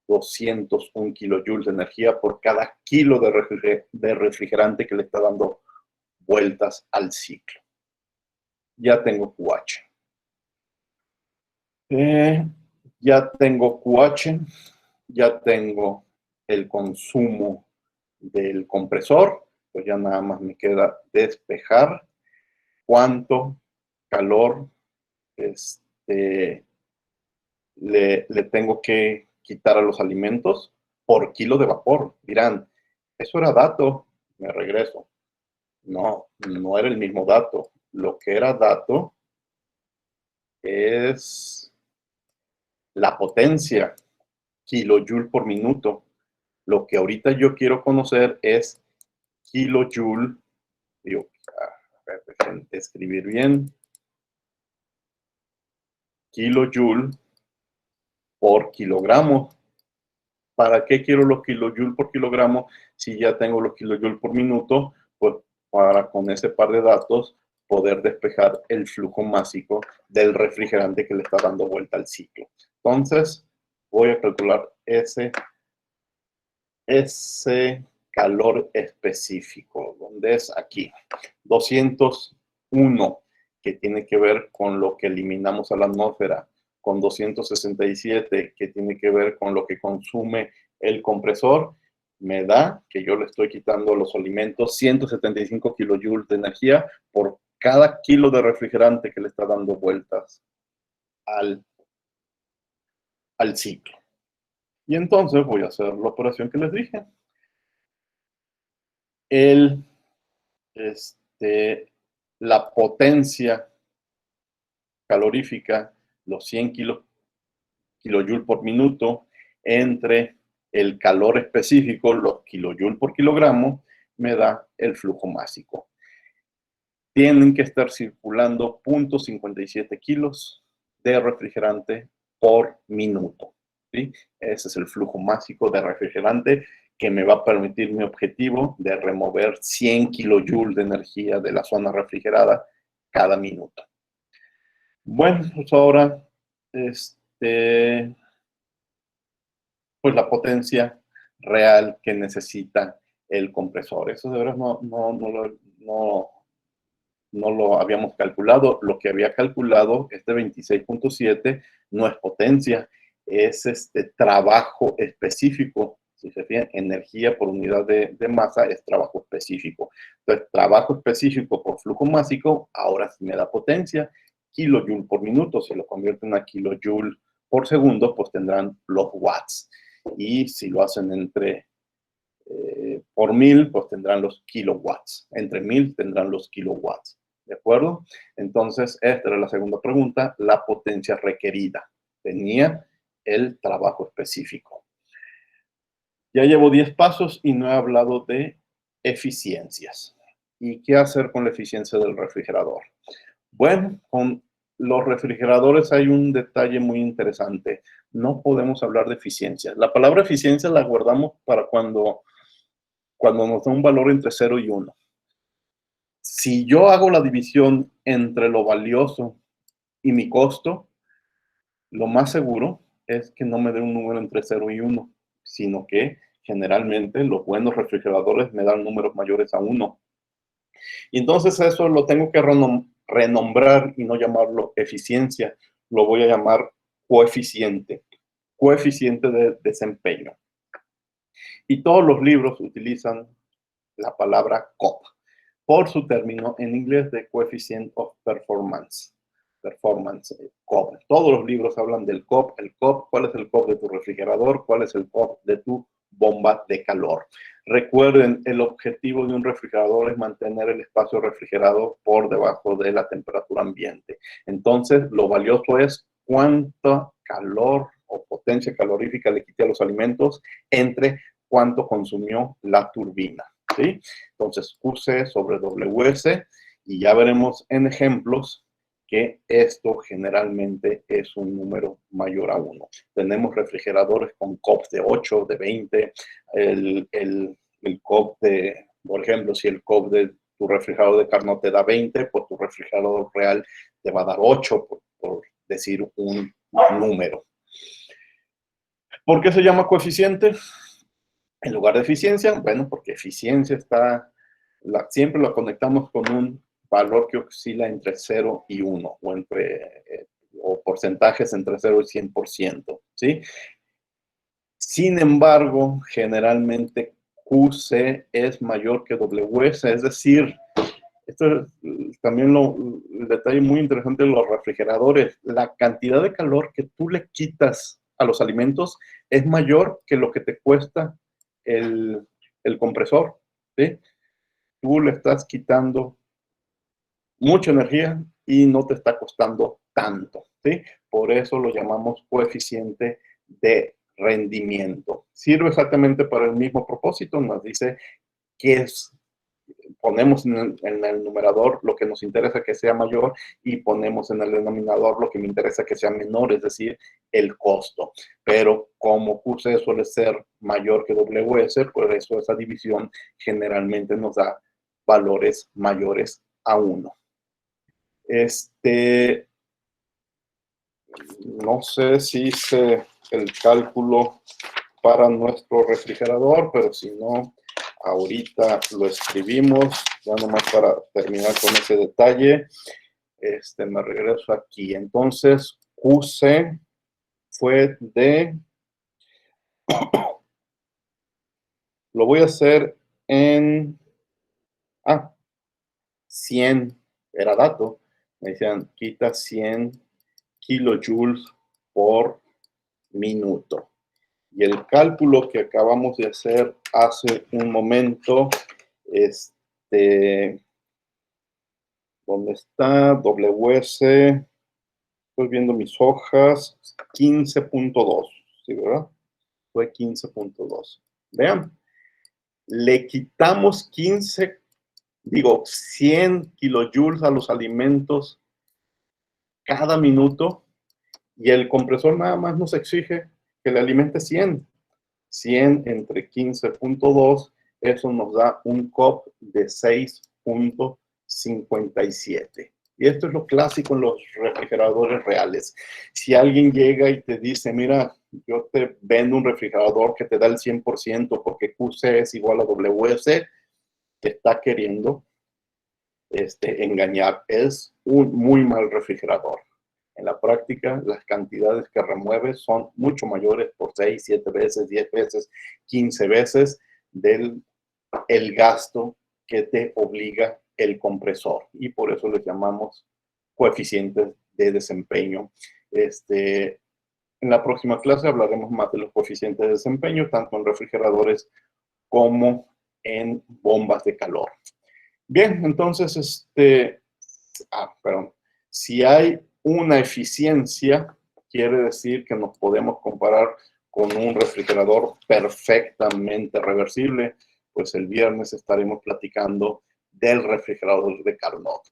201 kilojoules de energía por cada kilo de refrigerante que le está dando vueltas al ciclo. Ya tengo QH. Ya tengo QH, ya tengo el consumo del compresor, pues ya nada más me queda despejar cuánto calor le tengo que quitar a los alimentos por kilo de vapor. Dirán, eso era dato, me regreso. No, no era el mismo dato. Lo que era dato es la potencia, kilojoule por minuto. Lo que ahorita yo quiero conocer es kilojoule, digo, a ver, déjenme escribir bien, kilojoule por kilogramo. ¿Para qué quiero los kilojoules por kilogramo si ya tengo los kilojoules por minuto? Pues para con ese par de datos poder despejar el flujo másico del refrigerante que le está dando vuelta al ciclo. Entonces, voy a calcular ese calor específico, donde es aquí, 201, que tiene que ver con lo que eliminamos a la atmósfera, con 267, que tiene que ver con lo que consume el compresor, me da que yo le estoy quitando a los alimentos 175 kilojoules de energía por cada kilo de refrigerante que le está dando vueltas al ciclo. Y entonces voy a hacer la operación que les dije. La potencia calorífica, los 100 kilojoules por minuto, entre el calor específico, los kilojoules por kilogramo, me da el flujo másico. Tienen que estar circulando 0.57 kilos de refrigerante por minuto, ¿sí? Ese es el flujo másico de refrigerante que me va a permitir mi objetivo de remover 100 kilojoules de energía de la zona refrigerada cada minuto. Bueno, pues ahora, pues la potencia real que necesita el compresor. Eso de verdad no no lo habíamos calculado. Lo que había calculado, este 26.7, no es potencia, es trabajo específico. Si se fijan, energía por unidad de masa es trabajo específico. Entonces, trabajo específico por flujo másico, ahora sí me da potencia. Kilojoule por minuto, se lo convierte en una kilojoule por segundo, pues tendrán los watts. Y si lo hacen por 1000, pues tendrán los kilowatts. Entre 1000 tendrán los kilowatts. ¿De acuerdo? Entonces, esta era la segunda pregunta, la potencia requerida. Tenía el trabajo específico. Ya llevo 10 pasos y no he hablado de eficiencias. ¿Y qué hacer con la eficiencia del refrigerador? Bueno, con los refrigeradores hay un detalle muy interesante. No podemos hablar de eficiencia. La palabra eficiencia la guardamos para cuando nos da un valor entre 0 y 1. Si yo hago la división entre lo valioso y mi costo, lo más seguro es que no me dé un número entre 0 y 1, sino que generalmente los buenos refrigeradores me dan números mayores a 1. Y entonces eso lo tengo que renombrar y no llamarlo eficiencia, lo voy a llamar coeficiente de desempeño. Y todos los libros utilizan la palabra COP por su término en inglés de Coefficient of Performance. COP. Todos los libros hablan del COP. El COP, ¿cuál es el COP de tu refrigerador? ¿Cuál es el COP de tu bomba de calor? Recuerden, el objetivo de un refrigerador es mantener el espacio refrigerado por debajo de la temperatura ambiente. Entonces, lo valioso es cuánta calor o potencia calorífica le quité a los alimentos entre cuánto consumió la turbina, ¿sí? Entonces, QC sobre WS, y ya veremos en ejemplos que esto generalmente es un número mayor a 1. Tenemos refrigeradores con COP de 8, de 20, el COP de, por ejemplo, si el COP de tu refrigerador de Carnot te da 20, pues tu refrigerador real te va a dar 8, por decir un número. ¿Por qué se llama coeficiente en lugar de eficiencia? Bueno, porque eficiencia siempre lo conectamos con un valor que oscila entre 0 y 1, o porcentajes entre 0 y 100%, ¿sí? Sin embargo, generalmente QC es mayor que WS, es decir, esto es también el detalle muy interesante de los refrigeradores. La cantidad de calor que tú le quitas a los alimentos es mayor que lo que te cuesta el compresor, ¿sí? Tú le estás quitando mucha energía y no te está costando tanto, ¿sí? Por eso lo llamamos coeficiente de rendimiento. Sirve exactamente para el mismo propósito, nos dice que ponemos en el numerador lo que nos interesa que sea mayor y ponemos en el denominador lo que me interesa que sea menor, es decir, el costo. Pero como QC suele ser mayor que WS, por eso esa división generalmente nos da valores mayores a 1. No sé si hice el cálculo para nuestro refrigerador, pero si no, ahorita lo escribimos, ya nomás para terminar con ese detalle. Me regreso aquí. Entonces, QC fue de... Lo voy a hacer en... 100, era dato. Me decían, quita 100 kilojoules por minuto. Y el cálculo que acabamos de hacer hace un momento, ¿dónde está? WS, estoy viendo mis hojas, 15.2, ¿sí, verdad? Fue 15.2. Vean, le quitamos 100 kilojoules a los alimentos cada minuto y el compresor nada más nos exige que le alimente 100. 100 entre 15.2, eso nos da un COP de 6.57. Y esto es lo clásico en los refrigeradores reales. Si alguien llega y te dice, mira, yo te vendo un refrigerador que te da el 100% porque QC es igual a WS, te está queriendo engañar. Es un muy mal refrigerador. En la práctica, las cantidades que remueve son mucho mayores por 6, 7 veces, 10 veces, 15 veces del el gasto que te obliga el compresor. Y por eso les llamamos coeficientes de desempeño. En la próxima clase hablaremos más de los coeficientes de desempeño, tanto en refrigeradores como en bombas de calor. Bien, entonces, perdón. Si hay una eficiencia, quiere decir que nos podemos comparar con un refrigerador perfectamente reversible, pues el viernes estaremos platicando del refrigerador de Carnot.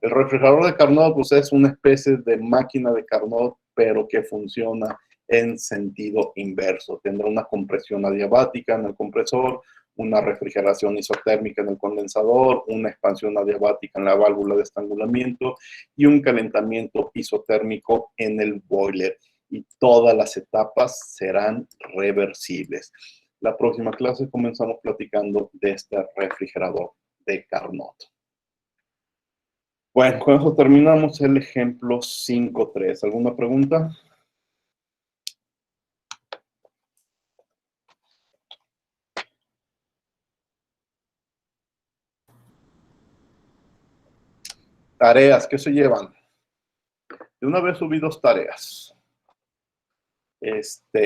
El refrigerador de Carnot, pues, es una especie de máquina de Carnot, pero que funciona en sentido inverso. Tendrá una compresión adiabática en el compresor, una refrigeración isotérmica en el condensador, una expansión adiabática en la válvula de estrangulamiento y un calentamiento isotérmico en el boiler. Y todas las etapas serán reversibles. La próxima clase comenzamos platicando de este refrigerador de Carnot. Bueno, con eso terminamos el ejemplo 5.3. ¿Alguna pregunta? Tareas, ¿qué se llevan? De una vez subí 2 tareas.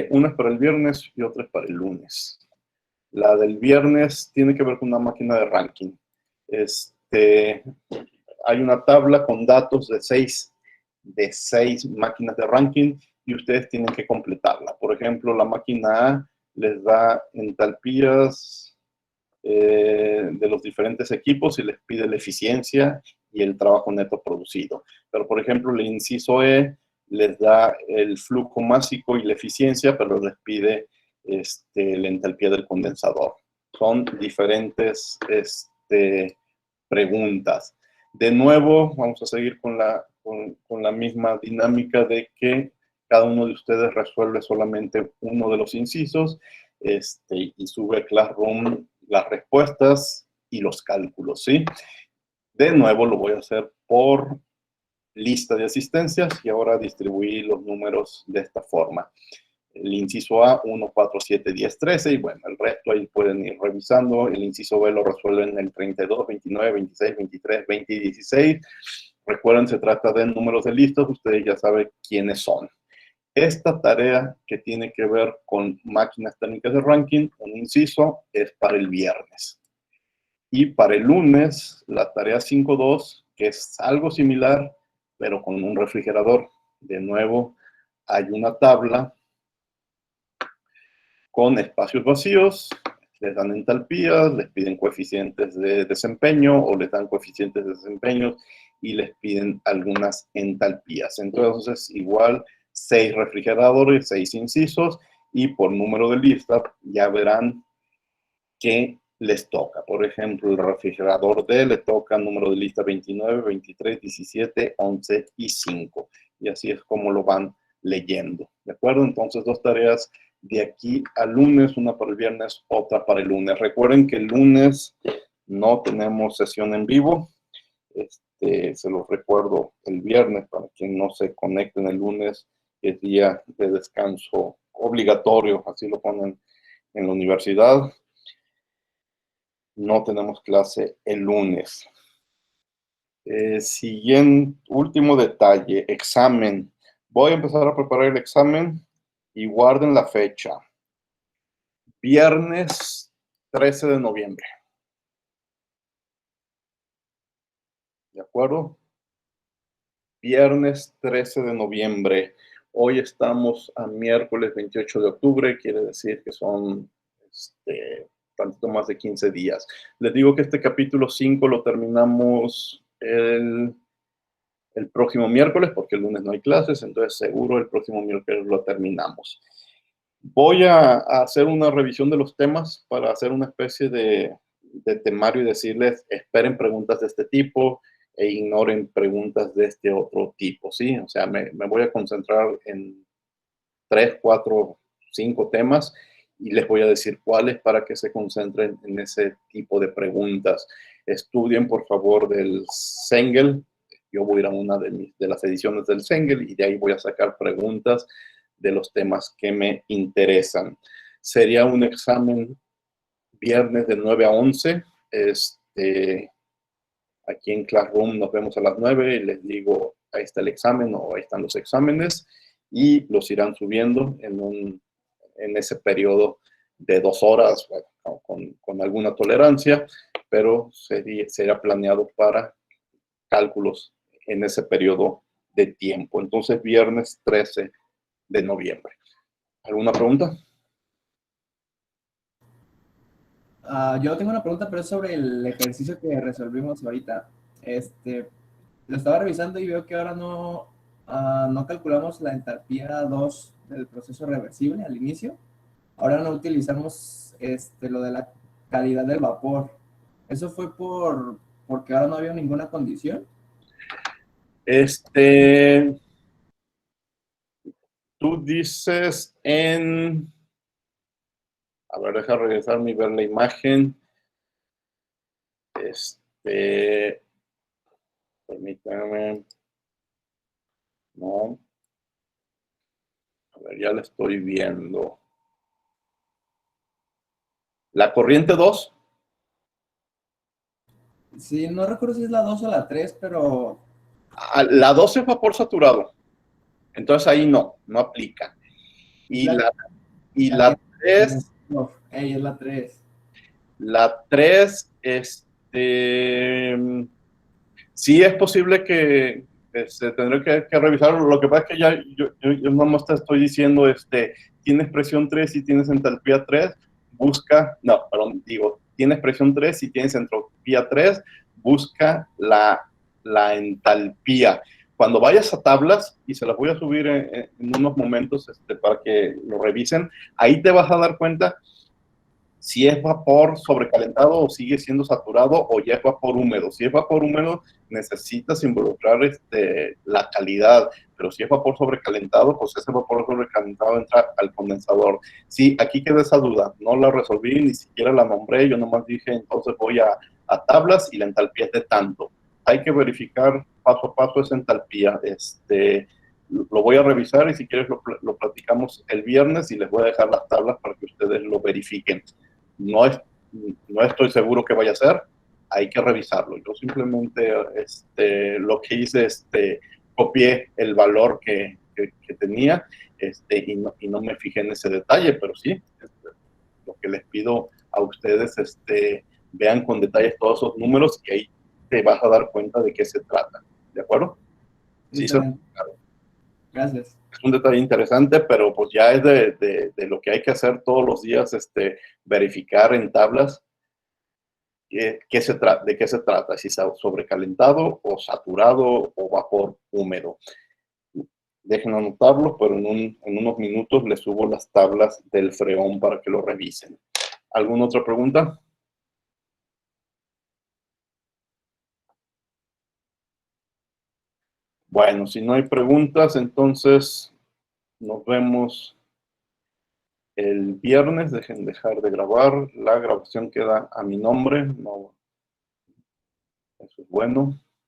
Una es para el viernes y otra es para el lunes. La del viernes tiene que ver con una máquina de ranking. Hay una tabla con datos de 6 máquinas de ranking y ustedes tienen que completarla. Por ejemplo, la máquina A les da entalpías de los diferentes equipos y les pide la eficiencia y el trabajo neto producido. Pero, por ejemplo, el inciso E les da el flujo másico y la eficiencia, pero les pide la entalpía del condensador. Son diferentes preguntas. De nuevo, vamos a seguir con la misma dinámica de que cada uno de ustedes resuelve solamente uno de los incisos y sube a Classroom las respuestas y los cálculos, ¿sí? De nuevo lo voy a hacer por lista de asistencias y ahora distribuí los números de esta forma. El inciso A, 1, 4, 7, 10, 13, y bueno, el resto ahí pueden ir revisando. El inciso B lo resuelven en el 32, 29, 26, 23, 20 y 16. Recuerden, se trata de números de listas, ustedes ya saben quiénes son. Esta tarea que tiene que ver con máquinas térmicas de ranking, un inciso, es para el viernes. Y para el lunes, la tarea 5.2, que es algo similar, pero con un refrigerador. De nuevo, hay una tabla con espacios vacíos, les dan entalpías, les piden coeficientes de desempeño o les dan coeficientes de desempeño y les piden algunas entalpías. Entonces, igual, 6 refrigeradores, 6 incisos y por número de lista ya verán qué les toca. Por ejemplo, el refrigerador D le toca número de lista 29, 23, 17, 11 y 5. Y así es como lo van leyendo. ¿De acuerdo? Entonces, 2 tareas de aquí al lunes, una para el viernes, otra para el lunes. Recuerden que el lunes no tenemos sesión en vivo. Se los recuerdo el viernes para quien no se conecten el lunes, es día de descanso obligatorio, así lo ponen en la universidad. No tenemos clase el lunes. Siguiente, último detalle, examen. Voy a empezar a preparar el examen y guarden la fecha. Viernes 13 de noviembre. ¿De acuerdo? Viernes 13 de noviembre. Hoy estamos a miércoles 28 de octubre, quiere decir que son tantito más de 15 días. Les digo que este capítulo 5 lo terminamos el próximo miércoles, porque el lunes no hay clases, entonces seguro el próximo miércoles lo terminamos. Voy a hacer una revisión de los temas para hacer una especie de temario y decirles, esperen preguntas de este tipo e ignoren preguntas de este otro tipo, ¿sí? O sea, me voy a concentrar en 3, 4, 5 temas y les voy a decir cuáles para que se concentren en ese tipo de preguntas. Estudien, por favor, del Sengel. Yo voy a ir a una de las ediciones del Sengel y de ahí voy a sacar preguntas de los temas que me interesan. Sería un examen viernes de 9 a 11. Aquí en Classroom nos vemos a las 9 y les digo, ahí está el examen o ahí están los exámenes y los irán subiendo en ese periodo de 2 horas, bueno, con alguna tolerancia, pero sería planeado para cálculos en ese periodo de tiempo. Entonces, viernes 13 de noviembre. ¿Alguna pregunta? Yo tengo una pregunta, pero es sobre el ejercicio que resolvimos ahorita. Lo estaba revisando y veo que ahora no calculamos la entalpía 2 del proceso reversible al inicio. Ahora no utilizamos lo de la calidad del vapor. ¿Eso fue porque ahora no había ninguna condición? Tú dices en... A ver, deja regresarme y ver la imagen. Permítame. No. A ver, ya la estoy viendo. ¿La corriente 2? Sí, no recuerdo si es la 2 o la 3, pero... La 2 es vapor saturado. Entonces ahí no aplica. Y la 3... es la 3. La 3, sí es posible que se tendrá que revisar. Lo que pasa es que ya yo nomás te estoy diciendo, tienes presión 3 y tienes entalpía 3, tienes presión 3 y tienes entropía 3, busca la entalpía. Cuando vayas a tablas, y se las voy a subir en unos momentos para que lo revisen, ahí te vas a dar cuenta si es vapor sobrecalentado o sigue siendo saturado o ya es vapor húmedo. Si es vapor húmedo, necesitas involucrar la calidad, pero si es vapor sobrecalentado, pues ese vapor sobrecalentado entra al condensador. Sí, aquí queda esa duda, no la resolví, ni siquiera la nombré, yo nomás dije, entonces voy a tablas y la entalpía es de tanto. Hay que verificar paso a paso esa entalpía. Lo voy a revisar y si quieres lo platicamos el viernes y les voy a dejar las tablas para que ustedes lo verifiquen. No estoy seguro que vaya a ser, hay que revisarlo. Yo simplemente lo que hice, copié el valor que tenía y no me fijé en ese detalle, pero sí, lo que les pido a ustedes, vean con detalles todos esos números y ahí te vas a dar cuenta de qué se trata. ¿De acuerdo? Sí, claro. Gracias. Es un detalle interesante, pero pues ya es de lo que hay que hacer todos los días, verificar en tablas de qué se trata, si está sobrecalentado o saturado o vapor húmedo. Dejen anotarlo, pero en unos minutos les subo las tablas del freón para que lo revisen. ¿Alguna otra pregunta? Bueno, si no hay preguntas, entonces nos vemos el viernes. Dejen dejar de grabar. La grabación queda a mi nombre. No, eso es bueno.